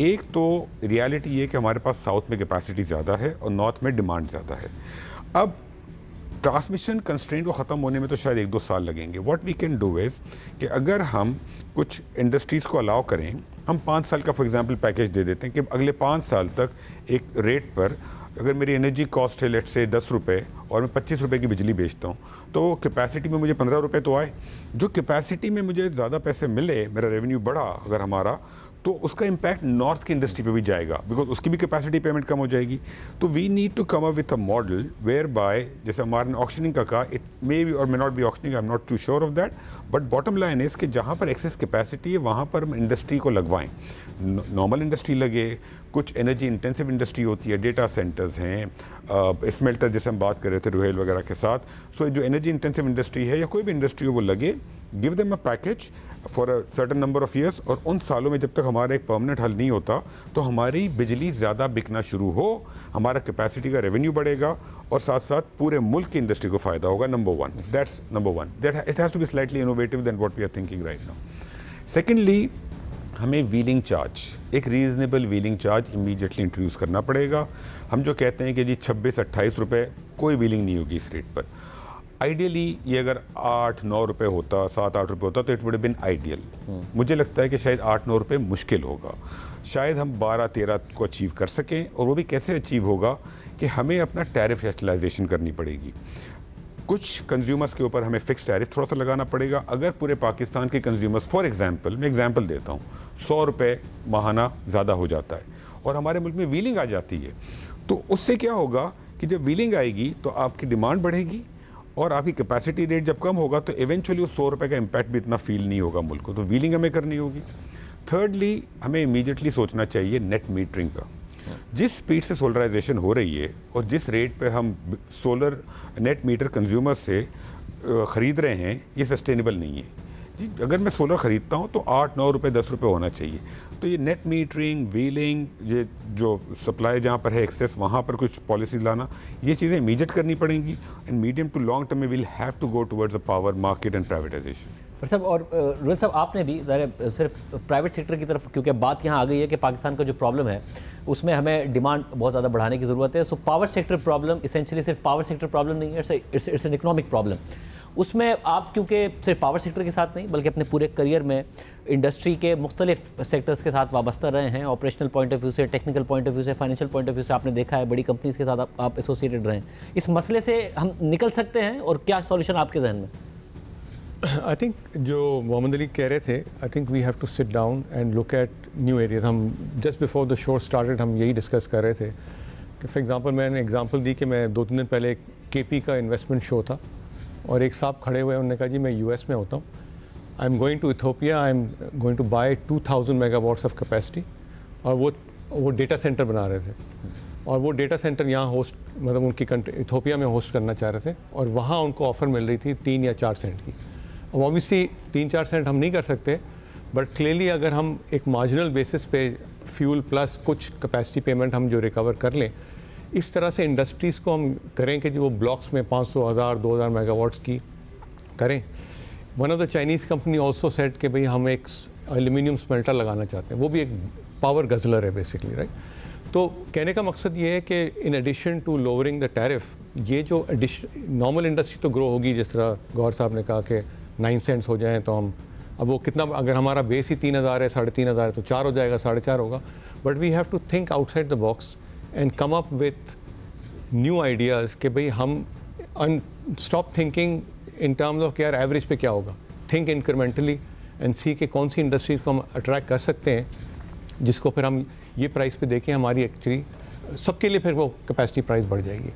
एक तो रियलिटी ये कि हमारे पास साउथ में कैपेसिटी ज़्यादा है और नॉर्थ में डिमांड ज़्यादा है। अब ट्रांसमिशन कंस्ट्रेंट को ख़त्म होने में तो शायद 1-2 साल लगेंगे। What we can do is कि अगर हम कुछ इंडस्ट्रीज़ को अलाउ करें, हम 5 साल का फॉर एग्जांपल पैकेज दे देते हैं कि अगले 5 साल तक एक रेट पर अगर मेरी एनर्जी कॉस्ट है लेट से 10 रुपये और मैं 25 रुपये की बिजली बेचता हूँ, तो कैपेसिटी में मुझे 15 रुपये तो आए। जो कैपेसिटी में मुझे ज़्यादा पैसे मिले, मेरा रेवेन्यू बढ़ा अगर हमारा, तो उसका इम्पैक्ट नॉर्थ की इंडस्ट्री पे भी जाएगा, बिकॉज उसकी भी कैपेसिटी पेमेंट कम हो जाएगी। तो we need to come up with a model whereby, जैसे हमारे ने ऑक्शनिंग का कहा, इट मे बी और may not be auctioning, I am not too sure of that, but bottom line is कि जहाँ पर एक्सेस कैपेसिटी है वहाँ पर हम इंडस्ट्री को लगवाएं। नॉर्मल इंडस्ट्री लगे, कुछ एनर्जी इंटेंसिव इंडस्ट्री होती है, डेटा सेंटर्स हैं, स्मेल्टर जैसे हम बात कर रहे थे रुहेल वगैरह के साथ। सो जो एनर्जी इंटेंसिव इंडस्ट्री है या कोई भी इंडस्ट्री हो वो लगे, give them a package for a certain number of years, और उन सालों में जब तक हमारा एक परमानेंट हल नहीं होता तो हमारी बिजली ज़्यादा बिकना शुरू हो, हमारा कैपेसिटी का रेवेन्यू बढ़ेगा और साथ साथ पूरे मुल्क की इंडस्ट्री को फ़ायदा होगा। Number 1, that's number 1, that it has to be slightly innovative then what we are thinking right now. Secondly, हमें व्हीलिंग चार्ज, एक reasonable wheeling charge immediately introduce करना पड़ेगा। हम जो कहते हैं कि जी 26-28 रुपये, कोई व्हीलिंग नहीं होगी इस रेट पर। आइडियली ये अगर 8-9 रुपये होता, 7-8 रुपये होता तो it would have been ideal. मुझे लगता है कि शायद 8-9 रुपये मुश्किल होगा, शायद हम 12-13 को अचीव कर सकें। और वो भी कैसे अचीव होगा कि हमें अपना टैरिफ रेशनलाइजेशन करनी पड़ेगी। कुछ कंज्यूमर्स के ऊपर हमें फिक्स टैरिफ थोड़ा सा लगाना पड़ेगा। अगर पूरे पाकिस्तान के कंज्यूमर्स, फॉर एग्जांपल, मैं एग्जांपल देता हूँ, 100 रुपये माहाना ज़्यादा हो जाता है और हमारे मुल्क में व्हीलिंग आ जाती है, तो उससे क्या होगा कि जब व्हीलिंग आएगी तो आपकी डिमांड बढ़ेगी और आपकी कैपेसिटी रेट जब कम होगा तो इवेंचुअली उस 100 रुपये का इम्पैक्ट भी इतना फील नहीं होगा मुल्क को। तो व्हीलिंग हमें करनी होगी। थर्डली, हमें इमीडिएटली सोचना चाहिए नेट मीटरिंग का। जिस स्पीड से सोलराइजेशन हो रही है और जिस रेट पे हम सोलर नेट मीटर कंज्यूमर से ख़रीद रहे हैं, ये सस्टेनेबल नहीं है जी। अगर मैं सोलर ख़रीदता हूँ तो 8-9 रुपये 10 रुपये होना चाहिए। तो ये नेट मीटरिंग, व्हीलिंग, ये जो सप्लाई जहाँ पर है एक्सेस, वहाँ पर कुछ पॉलिसी लाना, ये चीज़ें इमीडिएट करनी पड़ेंगी। And medium to long term में will have to go towards a power market and privatisation. पर साहब, और रोहित साहब, आपने भी सिर्फ प्राइवेट सेक्टर की तरफ, क्योंकि बात यहाँ आ गई है कि पाकिस्तान का जो प्रॉब्लम है उसमें हमें डिमांड बहुत ज़्यादा बढ़ाने की ज़रूरत है। So power sector problem essentially सिर्फ पावर सेक्टर प्रॉब्लम नहीं है, इट्स एन इकोनॉमिक प्रॉब्लम। उसमें आप क्योंकि सिर्फ पावर सेक्टर के साथ नहीं बल्कि अपने पूरे करियर में इंडस्ट्री के मुख्तलिफ सेक्टर्स के साथ वाबस्ता रहे हैं, ऑपरेशनल पॉइंट ऑफ व्यू से, टेक्निकल पॉइंट ऑफ व्यू से, फाइनेंशियल पॉइंट ऑफ व्यू से आपने देखा है, बड़ी कंपनीज के साथ आप एसोसिएटेड रहे हैं। इस मसले से हम निकल सकते हैं और क्या सॉल्यूशन आपके जहन में? आई थिंक जो मोहम्मद अली कह रहे थे, I think we have to sit down and look at new areas. हम just before the show started हम यही डिस्कस कर रहे थे कि फॉर एग्जांपल मैंने एग्जांपल दी कि मैं 2-3 दिन पहले एक केपी का इन्वेस्टमेंट शो था और एक साहब खड़े हुए, उन्होंने कहा जी मैं यूएस में होता हूँ, I am going to Ethiopia, I am going to buy 2000 megawatts of capacity. और वो डेटा सेंटर बना रहे थे और वो डेटा सेंटर यहाँ होस्ट, मतलब उनकी कंट्री इथोपिया में होस्ट करना चाह रहे थे और वहाँ उनको ऑफ़र मिल रही थी 3 या 4 सेंट की। अब ऑब्वियसली 3-4 सेंट हम नहीं कर सकते, बट क्लियरली अगर हम एक मार्जिनल बेसिस पे फ्यूल प्लस कुछ कैपेसिटी पेमेंट हम जो रिकवर कर लें, इस तरह से इंडस्ट्रीज़ को हम करें कि जो वो ब्लॉक्स में 500, 1000, 2000 मेगावाट्स की करें। One of the Chinese company also set कि भाई हम एक एल्यूमिनियम स्मेल्टर लगाना चाहते हैं, वो भी एक पावर गजलर है बेसिकली, राइट। तो कहने का मकसद ये है कि in addition to lowering the tariff, ये जो नॉर्मल इंडस्ट्री तो ग्रो होगी, जिस तरह गौर साहब ने कहा कि 9 सेंट्स हो जाएँ तो हम, अब वो कितना, अगर हमारा बेस ही 3000 है, 3500 है तो 4 हो जाएगा, 4.5 होगा। But we have to think outside the box and come up with new ideas कि भाई हम stop thinking in terms of कि यार एवरेज पे क्या होगा, थिंक इंक्रीमेंटली एंड सी कि कौन सी इंडस्ट्रीज़ को हम अट्रैक्ट कर सकते हैं जिसको फिर हम ये प्राइस पे देखें, हमारी एक्चुअली सबके लिए फिर वो कैपेसिटी प्राइस बढ़ जाएगी।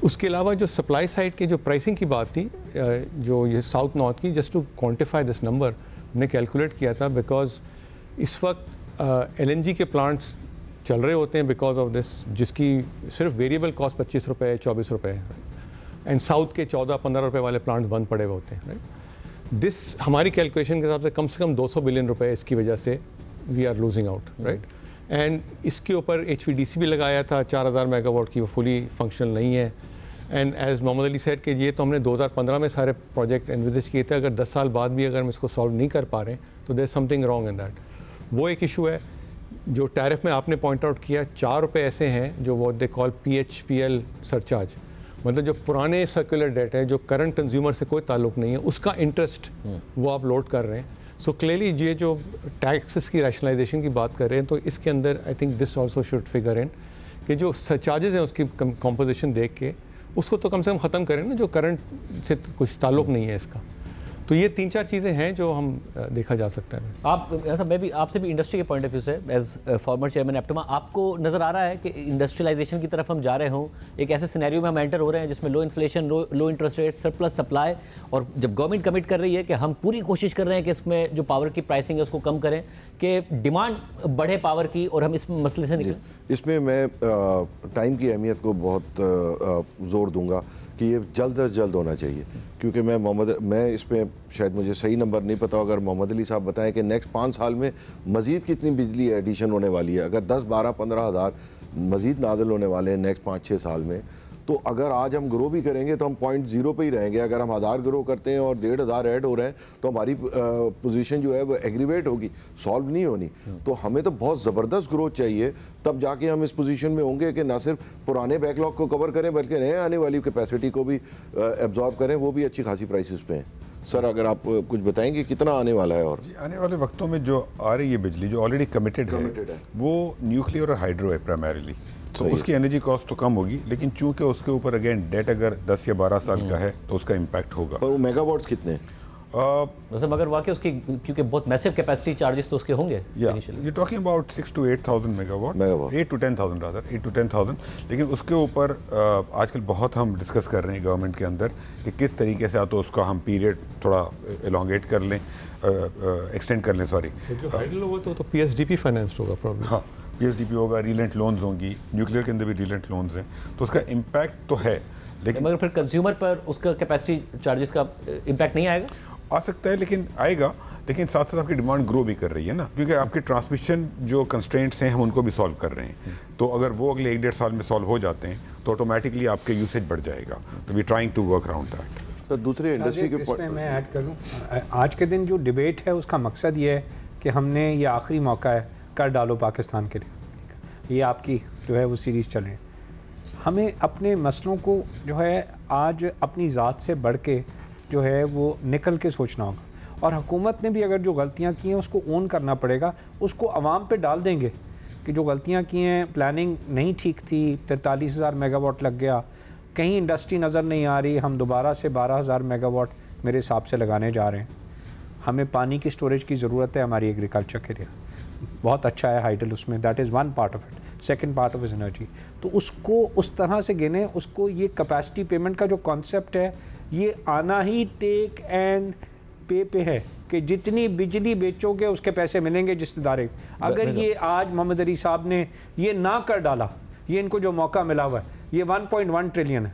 उसके अलावा जो सप्लाई साइड की जो प्राइसिंग की बात थी, जो ये साउथ नॉर्थ की, just to quantify this number हमने कैलकुलेट किया था, बिकॉज इस वक्त LNG के प्लांट्स चल रहे होते हैं बिकॉज ऑफ दिस, जिसकी सिर्फ वेरिएबल कॉस्ट 25 रुपये 24 रुपये है, एंड साउथ के 14-15 रुपये वाले प्लांट्स बंद पड़े हुए होते हैं, राइट। दिस हमारी कैलकुलेशन के हिसाब से कम 200 बिलियन रुपए इसकी वजह से we are losing out, right. And इसके ऊपर HVDC भी लगाया था 4000 मेगावाट की, वो फुली फंक्शनल नहीं है। And as Muhammad Ali said कि ये तो हमने 2015 में सारे प्रोजेक्ट एनविजिज किए थे, अगर 10 साल बाद भी अगर हम इसको सॉल्व नहीं कर पा रहे तो there something wrong in that. वो एक इशू है जो टैरिफ में आपने पॉइंट आउट किया। 4 रुपये ऐसे हैं जो वो दे कॉल PHPL सरचार्ज, मतलब जो पुराने सर्कुलर डेट है जो करंट कंज्यूमर से कोई ताल्लुक नहीं है, उसका इंटरेस्ट वो आप लोड कर रहे हैं। सो क्लियरली ये जो टैक्सेस की रैशनलाइजेशन की बात कर रहे हैं, तो इसके अंदर I think this also should figure in कि जो सरचार्जेस हैं उसकी कॉम्पोजिशन देख के उसको तो कम से कम ख़त्म करें ना, जो करंट से कुछ ताल्लुक नहीं है इसका। तो ये 3-4 चीज़ें हैं जो हम देखा जा सकता है। आप ऐसा, मैं भी आपसे भी इंडस्ट्री के पॉइंट ऑफ व्यू से एज फॉर्मर चेयरमैन एप्टमा, आपको नज़र आ रहा है कि इंडस्ट्रियलाइजेशन की तरफ हम जा रहे हों, एक ऐसे सिनेरियो में हम एंटर हो रहे हैं जिसमें low inflation, low interest rate, surplus supply, और जब गवर्नमेंट कमिट कर रही है कि हम पूरी कोशिश कर रहे हैं कि इसमें जो पावर की प्राइसिंग है उसको कम करें, कि डिमांड बढ़े पावर की और हम इस मसले से निकलें। इसमें मैं टाइम की अहमियत को बहुत ज़ोर दूंगा कि ये जल्द अज जल्द होना चाहिए, क्योंकि मैं इसमें शायद मुझे सही नंबर नहीं पता, अगर मोहम्मद अली साहब बताएं कि नेक्स्ट 5 साल में मज़ीद कितनी बिजली एडिशन होने वाली है। अगर 10, 12, 15 हज़ार मज़ीद नाज़िल होने वाले हैं नेक्स्ट 5-6 साल में, तो अगर आज हम ग्रो भी करेंगे तो हम 0.0 पे ही रहेंगे। अगर हम 1000 ग्रो करते हैं और 1500 ऐड हो रहे हैं तो हमारी पोजीशन जो है वो एग्रीवेट होगी, सॉल्व नहीं होनी। तो हमें तो बहुत ज़बरदस्त ग्रोथ चाहिए, तब जाके हम इस पोजीशन में होंगे कि ना सिर्फ पुराने बैकलॉग को कवर करें बल्कि नए आने वाली कैपेसिटी को भी एब्जॉर्ब करें, वो भी अच्छी खासी प्राइसेस पे हैं। सर अगर आप कुछ बताएंगे कितना आने वाला है? और आने वाले वक्तों में जो आ रही है बिजली, जो ऑलरेडी कमिटेड है, वो न्यूक्लियर और हाइड्रो है प्राइमरीली, तो उसकी एनर्जी कॉस्ट तो कम होगी, लेकिन चूंकि उसके ऊपर अगेन डेट अगर 10 या 12 साल का है तो उसका इम्पैक्ट होगा। पर वो मेगावाट्स कितने वैसे मगर वाकई उसकी, क्योंकि बहुत मैसिव कैपेसिटी चार्जेस तो उसके होंगे, ये talking about 6 to 8,000 megawatt, 8 to 10,000 rather, 8 to 10,000। लेकिन उसके ऊपर आजकल बहुत हम डिस्कस कर रहे हैं गवर्नमेंट के अंदर कि किस तरीके से तो उसका हम पीरियड थोड़ा एलोंगेट कर लें, एक्सटेंड कर लें, सॉरी। जो हाइडल होगा तो PSDP फाइनेंस होगा प्रॉब्लम। हाँ, PSDP होगा, रीलेंट लोन्स होंगी, न्यूक्लियर के अंदर भी रीलेंट लोन्स हैं, तो उसका इम्पैक्ट तो है, लेकिन मगर फिर कंज्यूमर पर उसका कैपेसिटी चार्जेस का इम्पैक्ट नहीं आएगा। आ सकता है, लेकिन आएगा, लेकिन साथ साथ आपकी डिमांड ग्रो भी कर रही है ना, क्योंकि आपके ट्रांसमिशन जो कंस्ट्रेंट्स हैं हम उनको भी सॉल्व कर रहे हैं। तो अगर वो अगले 1-1.5 साल में सॉल्व हो जाते हैं तो ऑटोमेटिकली आपके यूसेज बढ़ जाएगा। तो we trying to work around that. तो दूसरे इंडस्ट्री के इसमें मैं ऐड करूँ, आज के दिन जो डिबेट है उसका मकसद ये है कि हमने ये आखिरी मौका है, कर डालो पाकिस्तान के लिए। ये आपकी जो है वो सीरीज़ चल रही है। हमें अपने मसलों को जो है आज अपनी ज़ात से बढ़ के जो है वो निकल के सोचना होगा, और हुकूमत ने भी अगर जो गलतियाँ की हैं उसको ओन करना पड़ेगा, उसको आवाम पे डाल देंगे कि जो गलतियाँ की हैं, प्लानिंग नहीं ठीक थी, 43,000 मेगावाट लग गया, कहीं इंडस्ट्री नज़र नहीं आ रही, हम दोबारा से 12,000 मेगावाट मेरे हिसाब से लगाने जा रहे हैं। हमें पानी की स्टोरेज की ज़रूरत है हमारी एग्रीकल्चर के लिए, बहुत अच्छा है हाइडल उसमें, that is one part of it. Second part of is energy, तो उसको उस तरह से गिने, उसको ये कैपेसिटी पेमेंट का जो कॉन्सेप्ट है ये आना ही टेक एंड पे है कि जितनी बिजली बेचोगे उसके पैसे मिलेंगे जिस इदारे। अगर ये आज मोहम्मद अली साहब ने ये ना कर डाला, ये इनको जो मौका मिला हुआ है, ये 1.1 ट्रिलियन है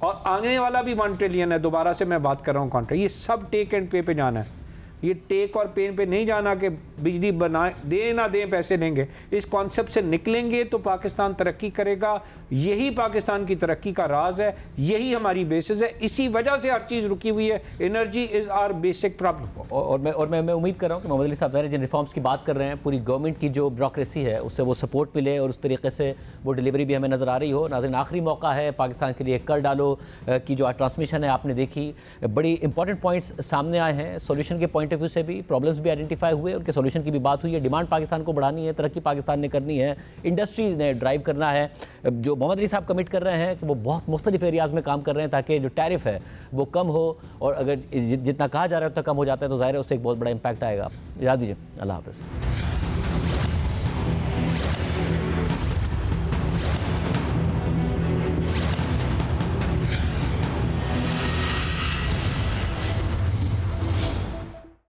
और आने वाला भी 1 ट्रिलियन है, दोबारा से मैं बात कर रहा हूँ कॉन्ट्रैक्ट, ये सब टेक एंड पे जाना है। ये टेक और पेन पे नहीं जाना कि बिजली बनाए दे ना दें पैसे लेंगे। इस कॉन्सेप्ट से निकलेंगे तो पाकिस्तान तरक्की करेगा। यही पाकिस्तान की तरक्की का राज है, यही हमारी बेसिस है, इसी वजह से हर चीज़ रुकी हुई है। Energy is our basic problem. और मैं उम्मीद कर रहा हूँ कि मोहम्मद अली साहब ज़ाहिर जिन रिफॉर्म्स की बात कर रहे हैं, पूरी गवर्नमेंट की जो ब्यूरोक्रेसी है उससे वो सपोर्ट मिले और उस तरीके से वो डिलीवरी भी हमें नज़र आ रही हो। नाज़रीन, आखिरी मौका है पाकिस्तान के लिए, कर डालो की जो ट्रांसमिशन है आपने देखी, बड़ी इंपॉर्टेंट पॉइंट्स सामने आए हैं। सोल्यूशन के पॉइंट ऑफ व्यू से भी प्रॉब्लम्स भी आइडेंटिफाई हुए, उनके सोल्यूशन की भी बात हुई है। डिमांड पाकिस्तान को बढ़ानी है, तरक्की पाकिस्तान ने करनी है, इंडस्ट्री ने ड्राइव करना है। जो मोहम्मद अली साहब कमिट कर रहे हैं कि वो बहुत मुख्तलिफ एरियाज़ में काम कर रहे हैं ताकि जो टैरिफ है वो कम हो, और अगर जितना कहा जा रहा है उतना कम हो जाता है तो ज़ाहिर है उससे एक बहुत बड़ा इम्पैक्ट आएगा। याद दीजिए, अल्लाह हाफ़िज़।